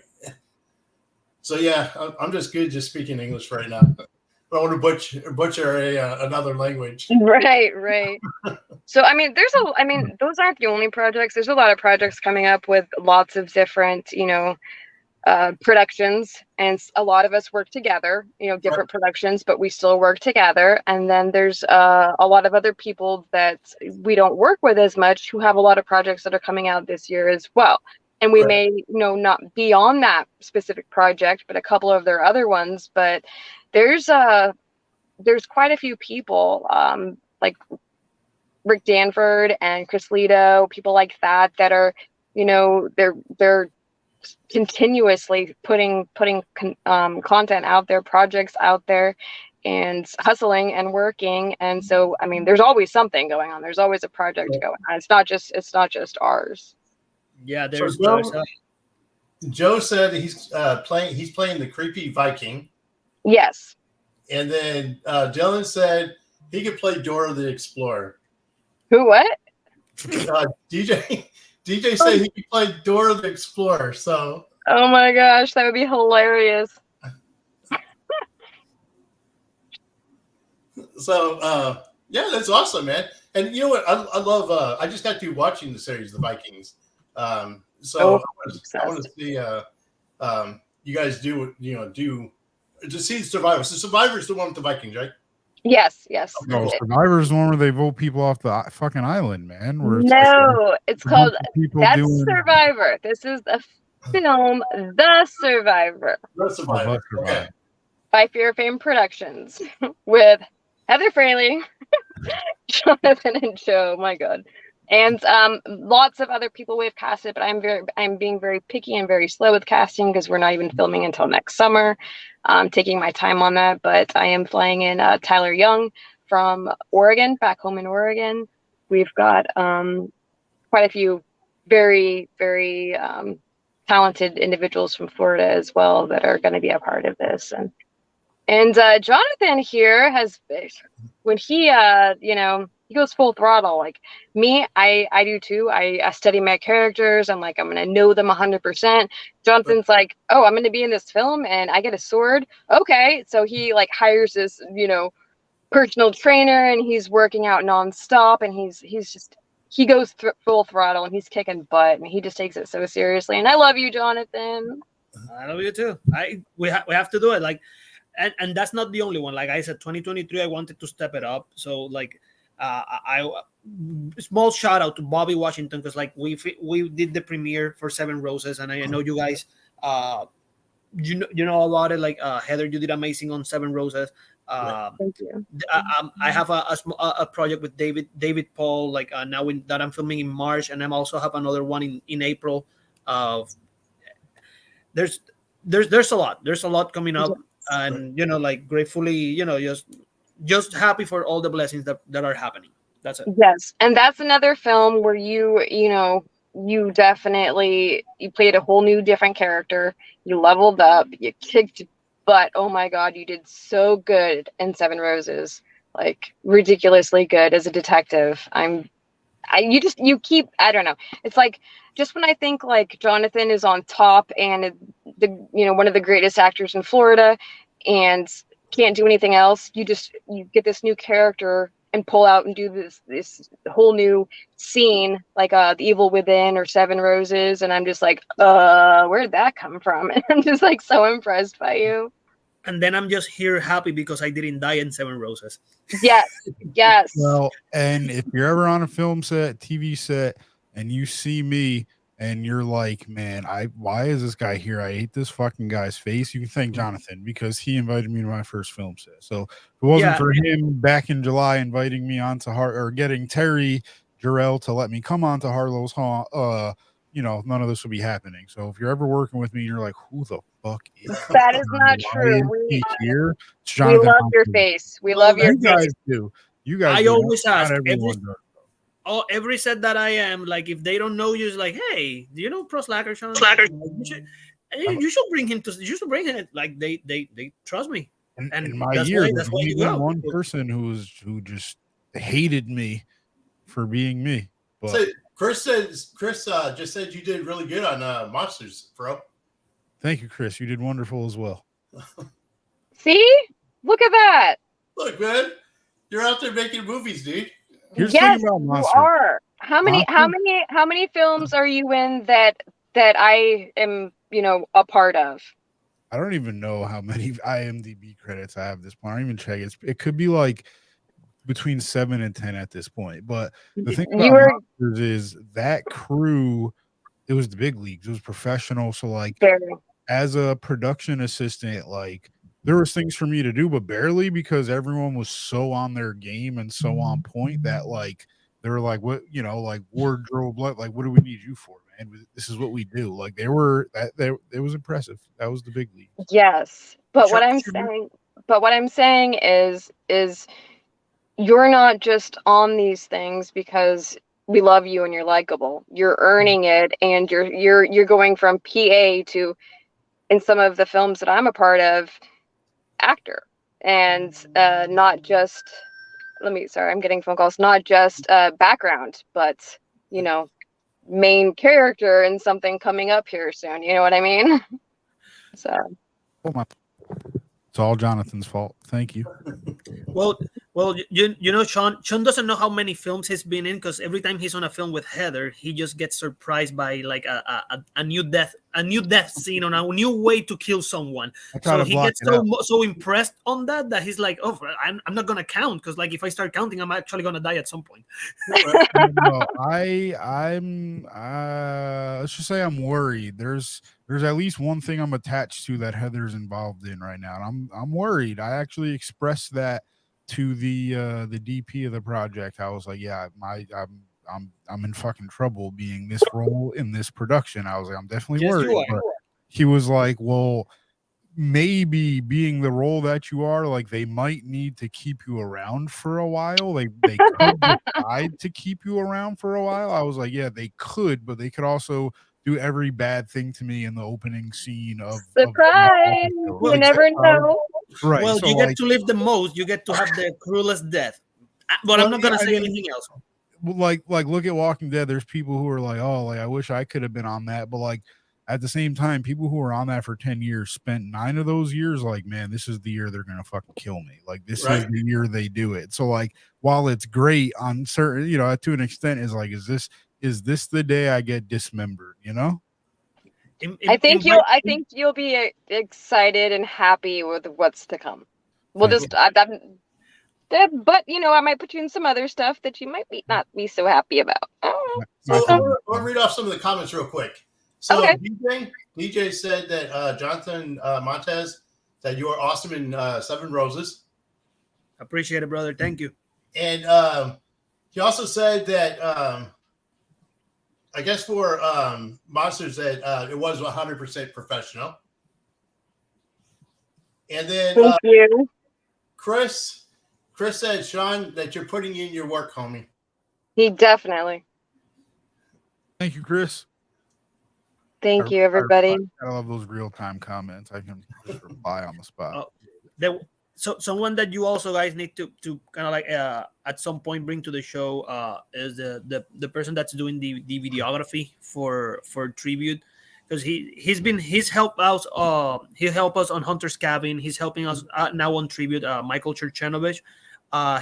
So yeah, I'm just good just speaking English right now. I want to butcher another language. Right. So I mean, those aren't the only projects. There's a lot of projects coming up with lots of different, productions, and a lot of us work together. Different productions, but we still work together. And then there's a lot of other people that we don't work with as much who have a lot of projects that are coming out this year as well. And we may, not be on that specific project, but a couple of their other ones. But there's quite a few people, like Rick Danford and Chris Lito, people like that are, they're continuously putting content out there, projects out there, and hustling and working. And so, I mean, there's always something going on. There's always a project going on. It's not just ours. Yeah, Joe said he's playing the creepy Viking. Yes. And then Dylan said he could play Dora the Explorer. Who? What? DJ said he could play Dora the Explorer. So. Oh my gosh, that would be hilarious. So yeah, that's awesome, man. And you know what? I love. I just got through watching the series, The Vikings. So I want to see you guys do to see Survivor. So Survivor's the one with the Vikings, right? Yes. No, Survivor's the one where they vote people off the fucking island, man. It's called That's Survivor. This is the film The Survivor. The Survivor. Okay. By Fear of Fame Productions with Heather Fraley, Jonathan and Joe. My God. And lots of other people we've casted, but I'm being very picky and very slow with casting because we're not even filming until next summer. I'm taking my time on that, but I am flying in Tyler Young from Oregon, back home in Oregon. We've got quite a few very, very talented individuals from Florida as well that are going to be a part of this. And Jonathan here when he he goes full throttle. Like me, I do too. I study my characters. I'm like, I'm going to know them 100%. Jonathan's like, oh, I'm going to be in this film and I get a sword. Okay. So he like hires this, personal trainer, and he's working out nonstop, and he goes full throttle, and he's kicking butt, and he just takes it so seriously. And I love you, Jonathan. I love you too. We have to do it. Like, and that's not the only one. Like I said, 2023, I wanted to step it up. So like, I small shout out to Bobby Washington, because like we did the premiere for Seven Roses, and I know you guys you know about it. Like Heather, you did amazing on Seven Roses. Thank you. I have a project with David Paul, like now that I'm filming in March, and I'm also have another one in April. There's a lot coming up, and like gratefully, just happy for all the blessings that are happening. That's it. Yes, and that's another film where you definitely played a whole new different character. You leveled up, you kicked butt. Oh my God, you did so good in Seven Roses, like ridiculously good as a detective. You keep, I don't know. It's like, just when I think like Jonathan is on top and one of the greatest actors in Florida and can't do anything else, you get this new character and pull out and do this whole new scene, like The Evil Within or Seven Roses, and I'm just like, where'd that come from? And I'm just like so impressed by you. And then I'm just here happy because I didn't die in Seven Roses. Yes. Well, and if you're ever on a film set, TV set, and you see me and you're like, man, why is this guy here? I hate this fucking guy's face. You can thank Jonathan, because he invited me to my first film set. So if it wasn't for him back in July inviting me onto or getting Terry Jarrell to let me come onto Harlow's Hall, none of this would be happening. So if you're ever working with me, you're like, who the fuck is that? Is not true. We love your face. We love your guys face. do. You guys I do. always Not ask everyone does. every set that I am, like if they don't know you, it's like, hey, do you know Pro Slacker, Sean? I'm, You should bring him to. You should bring him. Like they trust me, in and my that's year, why there's only you been go. one person who just hated me for being me. But So Chris just said you did really good on Monsters, bro. thank you, Chris. You did wonderful as well. See? Look at that. Look, man, you're out there making movies, dude. Here's the Yes, thing about you Monster. are. Monster, How many films are you in that I am, a part of? I don't even know how many IMDb credits I have at this point. I don't even check. It could be like between 7 and 10 at this point. But the thing You about were Monsters is that crew, it was the big leagues. It was professional. So like very as a production assistant, like there was things for me to do, but barely, because everyone was so on their game and so on point that like they were like, what, like wardrobe, like what do we need you for, man? This is what we do. Like they were that it was impressive. That was the big league. yes. But Sean, what I'm saying is you're not just on these things because we love you and you're likable. You're earning it, and you're going from PA to, in some of the films that I'm a part of, actor, and not just sorry, I'm getting phone calls, not just background, but main character in something coming up here soon, you know what I mean? So Oh my, it's all Jonathan's fault. Thank you. well, you know, Sean doesn't know how many films he's been in, because every time he's on a film with Heather, he just gets surprised by like a new death scene on a new way to kill someone. I try So to he block gets it out. so impressed on that he's like, oh, I'm not gonna count, because like if I start counting, I'm actually gonna die at some point. No, I'm let's just say I'm worried. There's at least one thing I'm attached to that Heather's involved in right now, and I'm worried. I actually expressed that to the DP of the project. I was like, yeah, I'm in fucking trouble being this role in this production. I was like, I'm definitely Yes, you worried. are. But he was like, well, maybe being the role that you are, like they might need to keep you around for a while. They could decide to keep you around for a while. I was like, yeah, they could, but they could also do every bad thing to me in the opening scene of the next surprise, episode. Well, you never know. Right. well, So you get like, to live the most. You get to have the cruelest death. But I'm well, not yeah, gonna I say mean, anything else. like look at Walking Dead. There's people who are like, oh, like I wish I could have been on that, but like at the same time, people who were on that for 10 years spent 9 of those years like, man, this is the year they're gonna fucking kill me. Like this is Right. the year they do it. So like while it's great on certain, to an extent, is like, is this the day I get dismembered, I think you'll be excited and happy with what's to come. We'll Thank just but I might put you in some other stuff that you might not be so happy about. I don't know. So My time. I'll read off some of the comments real quick. So Okay. DJ said that Jonathan Montez, that you are awesome in Seven Roses. Appreciate it, brother. Thank you. And he also said that I guess for Monsters that it was 100% professional. And then Thank you. Chris said, Sean, that you're putting in your work, homie. He definitely. Thank you, Chris. Thank you, everybody. I love those real-time comments. I can just reply on the spot. So someone that you also guys need to kind of like at some point bring to the show is the person that's doing the videography for Tribute, because he's helped us he helped us on Hunter's Cabin. He's helping us now on Tribute, Michael Cherchenovich.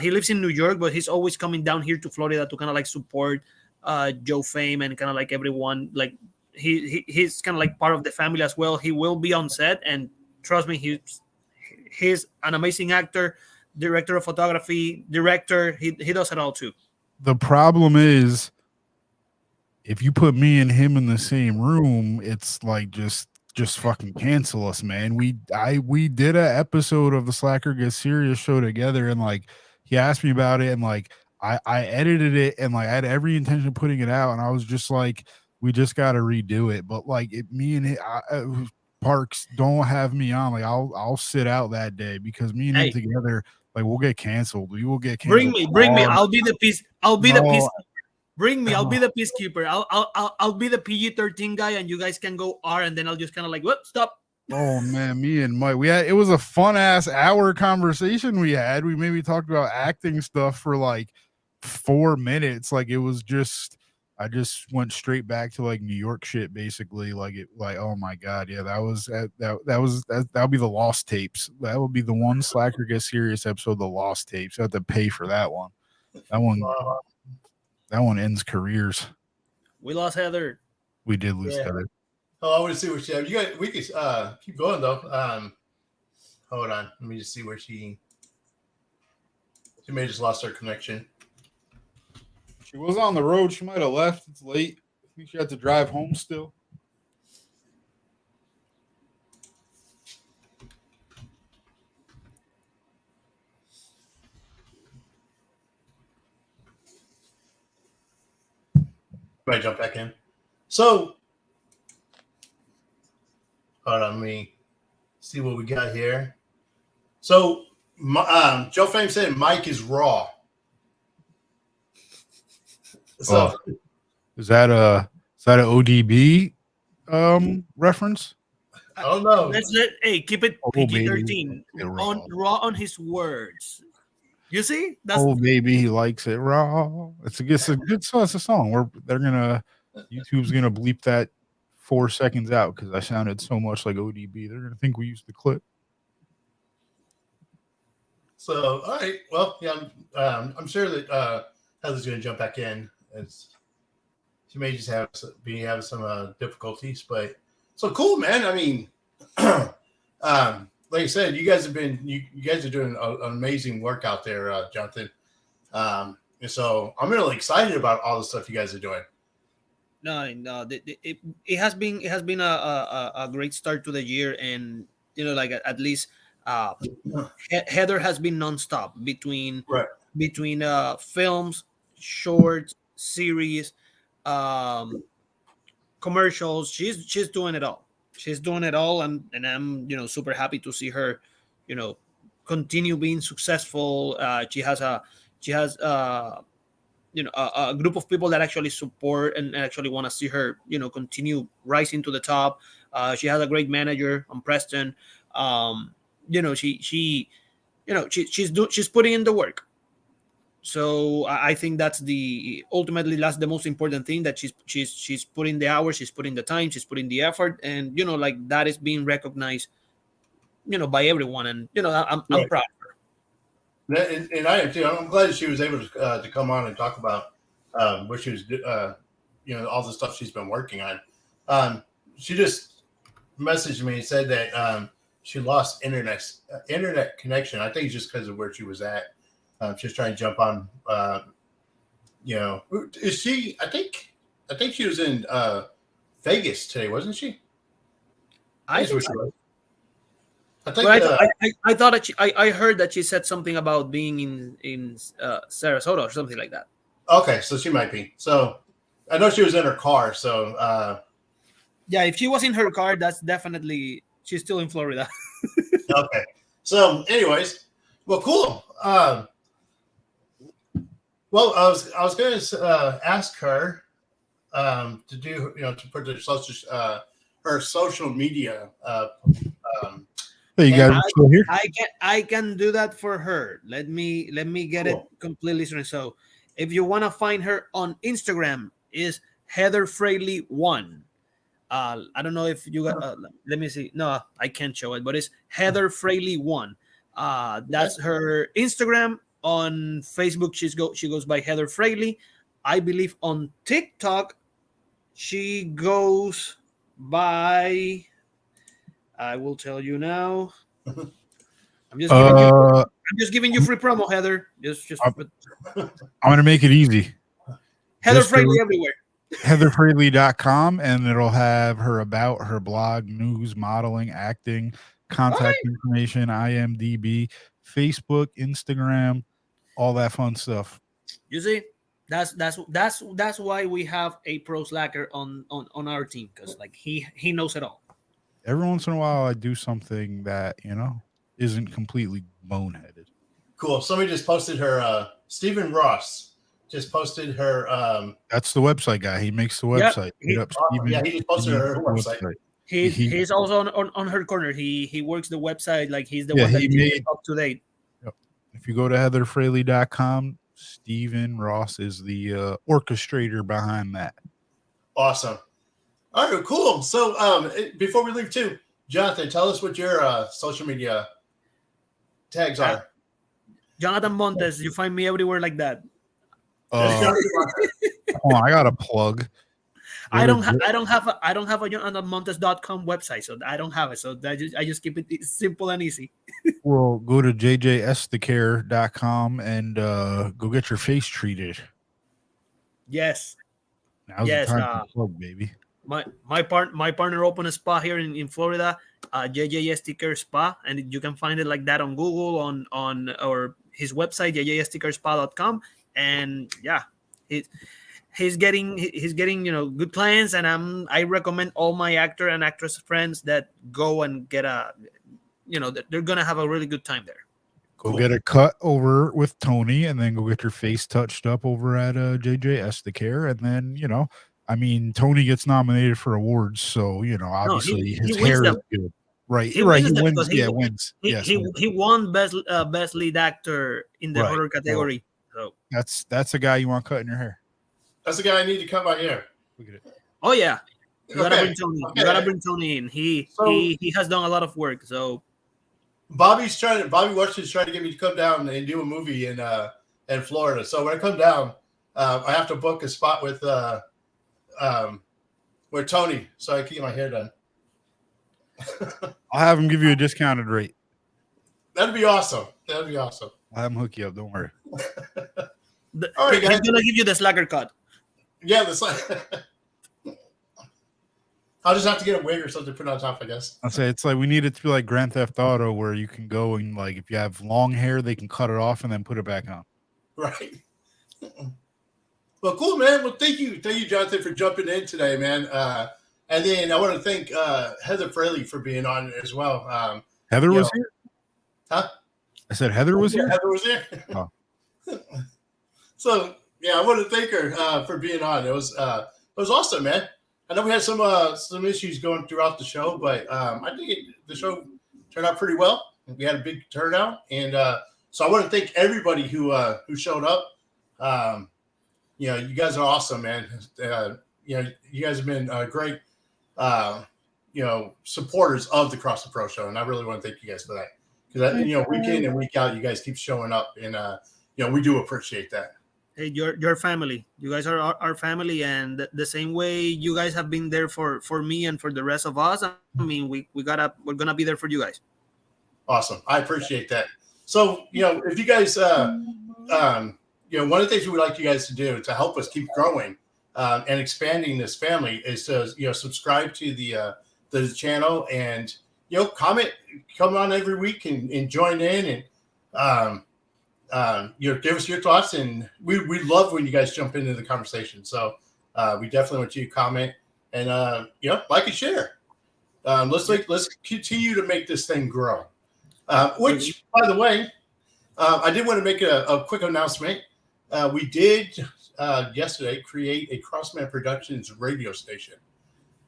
He lives in New York, but he's always coming down here to Florida to kind of like support Joe Fame and kind of like everyone. Like he's kind of like part of the family as well. He will be on set, and trust me, he's an amazing actor, director of photography, director. He does it all too. The problem is, if you put me and him in the same room, it's like just fucking cancel us, man. We did an episode of the Slacker Get Serious show together, and like he asked me about it, and like I edited it, and like I had every intention of putting it out, and I was just like, we just got to redo it. But like me and Parks, don't have me on. Like I'll sit out that day, because me and him together, Like we'll get canceled. We will get Bring canceled. me. I'll be the peace. I'll be the peace. No, Bring me. I'll be no. the peacekeeper. I'll be the PG-13 guy, and you guys can go R, and then I'll just kind of like, whoop, stop. Oh man, me and Mike, it was a fun ass hour conversation we had. We maybe talked about acting stuff for like 4 minutes. Like it was just, I just went straight back to like New York shit, basically. Like oh my god, yeah, that would be the Lost Tapes. That would be the one Slacker Gets Serious episode, the Lost Tapes. You have to pay for that one. That one ends careers. We lost Heather. We did lose Yeah. Heather. Oh, I want to see what she have. You got. We could keep going though. Hold on. Let me just see where she may have just lost her connection. She was on the road. She might have left. It's late. I think she had to drive home still. Might jump back in. So, hold on. Let me see what we got here. So, Joe Fame said Mike is raw. So, Is that a ODB reference? I don't know. Keep it Oh, PG-13 baby. on raw on his words. You see? That's Oh baby, he likes it raw. It's a good song. It's a song. YouTube's gonna bleep that 4 seconds out because I sounded so much like ODB. They're gonna think we used the clip. So, all right. Well, yeah, I'm sure that Heather's going to jump back in. She may just be having some difficulties, but so cool, man. I mean, like I said, you guys are doing an amazing work out there, Jonathan. And so I'm really excited about all the stuff you guys are doing. No, it has been a great start to the year, and like at least Heather has been nonstop between films, shorts, series, commercials. She's doing it all. She's doing it all, and I'm super happy to see her, continue being successful. She has a group of people that actually support and actually want to see her, continue rising to the top. She has a great manager on Preston. She's putting in the work. So I think that's the most important thing, that she's putting the hours, she's putting the time, she's putting the effort, and like that is being recognized, by everyone, and I'm proud. And I am too. I'm glad that she was able to come on and talk about what she was, all the stuff she's been working on. She just messaged me and said that she lost internet connection. I think it's just because of where she was at. She's trying to jump on. Is she? I think she was in Vegas today, wasn't she? I think so. I think. I thought that I heard that she said something about being in Sarasota or something like that. Okay, so she might be. So I know she was in her car. So yeah, if she was in her car, that's definitely she's still in Florida. Okay. So, anyways, well, cool. Well, I was going to ask her to do to put her social media. Hey, you guys are still here? I can do that for her. Let me get it completely straight. So, if you want to find her on Instagram, is Heather Fraley 1. I don't know if you got. Let me see. No, I can't show it, but it's Heather Fraley 1. That's her Instagram. On Facebook, she goes by Heather Fraley. I believe on TikTok, she goes by. I will tell you now. I'm just giving you free promo, Heather. I'm gonna make it easy. Heather Fraley everywhere. HeatherFraley.com, and it'll have her about, her blog, news, modeling, acting, contact information, IMDb, Facebook, Instagram, all that fun stuff. You see, that's why we have a pro slacker on our team, because like he knows it all. Every once in a while, I do something that isn't completely boneheaded. Cool. Somebody just posted her. Stephen Ross just posted her. That's the website guy. He makes the Yeah, website. Hit up Awesome. Steven. Yeah, he just posted her website. he's also on her corner. He works the website, like he's the Yeah, one that he keeps made- it up to date. Yep. If you go to heatherfraley.com, Stephen Ross is the orchestrator behind that. Awesome. All right, cool. So before we leave too, Jonathan, tell us what your social media tags are. Jonathan Montes, you find me everywhere like that. Hold on, I got a plug. I don't have a JonathanMontes.com website, so I don't have it. So I just keep it simple and easy. Well, go to jjsthecare.com and go get your face treated. Yes. Now's the time to plug, baby. My partner opened a spa here in Florida, JJS Care Spa, and you can find it like that on Google, on or his website, jjscarespa.com. And yeah, he's getting good clients, and I recommend all my actor and actress friends that go and get they're gonna have a really good time there. Go get a cut over with Tony, and then go get your face touched up over at JJS The Care, and then I mean, Tony gets nominated for awards, so obviously his hair is good, right? He right, wins he wins. he wins. Yes, he won best lead actor in the horror category. So that's a guy you want cutting your hair. That's the guy I need to cut my hair. Look at it. Oh yeah, you gotta bring Tony. Okay. You gotta bring Tony in. He has done a lot of work. So Bobby Washington's trying to get me to come down and do a movie in Florida. So when I come down, I have to book a spot with Tony, so I can get my hair done. I'll have him give you a discounted rate. That'd be awesome. I'll have him hook you up. Don't worry. All right, he's guys. gonna give you the slacker cut. Yeah, I'll just have to get a wig or something to put on top, I guess. I'll say it's like we need it to be like Grand Theft Auto, where you can go and like if you have long hair, they can cut it off and then put it back on. Right. Well, cool, man. Well, thank you, Jonathan, for jumping in today, man. And then I want to thank Heather Fraley for being on as well. Heather was here? Huh? I said Heather was here? Heather was here. Oh. So, yeah, I want to thank her for being on. It was awesome, man. I know we had some issues going throughout the show, but I think the show turned out pretty well. We had a big turnout, and so I want to thank everybody who showed up. You guys are awesome, man. You guys have been great, supporters of the Cross the Pro show, and I really want to thank you guys for that. Because week in and week out, you guys keep showing up, and we do appreciate that. Hey, your family. You guys are our family, and the same way you guys have been there for me and for the rest of us. I mean, we're gonna be there for you guys. Awesome. I appreciate that. So, if you guys, one of the things we would like you guys to do to help us keep growing and expanding this family is to, subscribe to the channel and, comment, come on every week and join in and, give us your thoughts. And we love when you guys jump into the conversation. So we definitely want you to comment and, like and share. Let's continue to make this thing grow. Which, by the way, I did want to make a quick announcement. We did yesterday create a Crossman Productions radio station.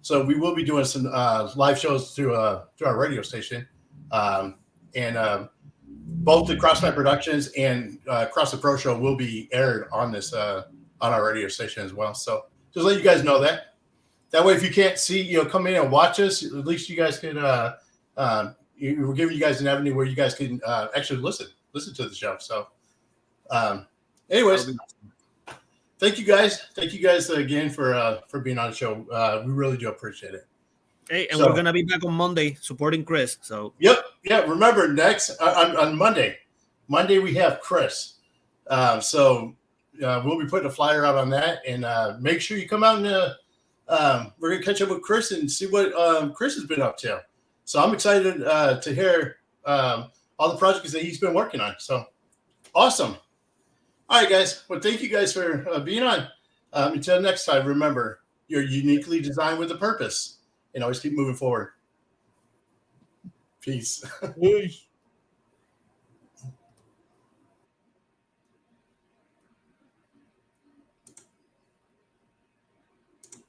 So we will be doing some live shows through our radio station. And both the Crossman Productions and Cross the Pro Show will be aired on this on our radio station as well. So just let you guys know that. That way, if you can't see, come in and watch us, at least you guys can we're giving you guys an avenue where you guys can actually listen to the show. So anyways, thank you guys again for being on the show. We really do appreciate it. Hey, and we're gonna be back on Monday supporting Chris. So yeah. Remember, next on Monday we have Chris. So we'll be putting a flyer out on that, and make sure you come out and we're gonna catch up with Chris and see what Chris has been up to. So I'm excited to hear all the projects that he's been working on. So awesome. All right, guys. Well, thank you guys for being on. Until next time, remember, you're uniquely designed with a purpose, and always keep moving forward. Peace. Peace.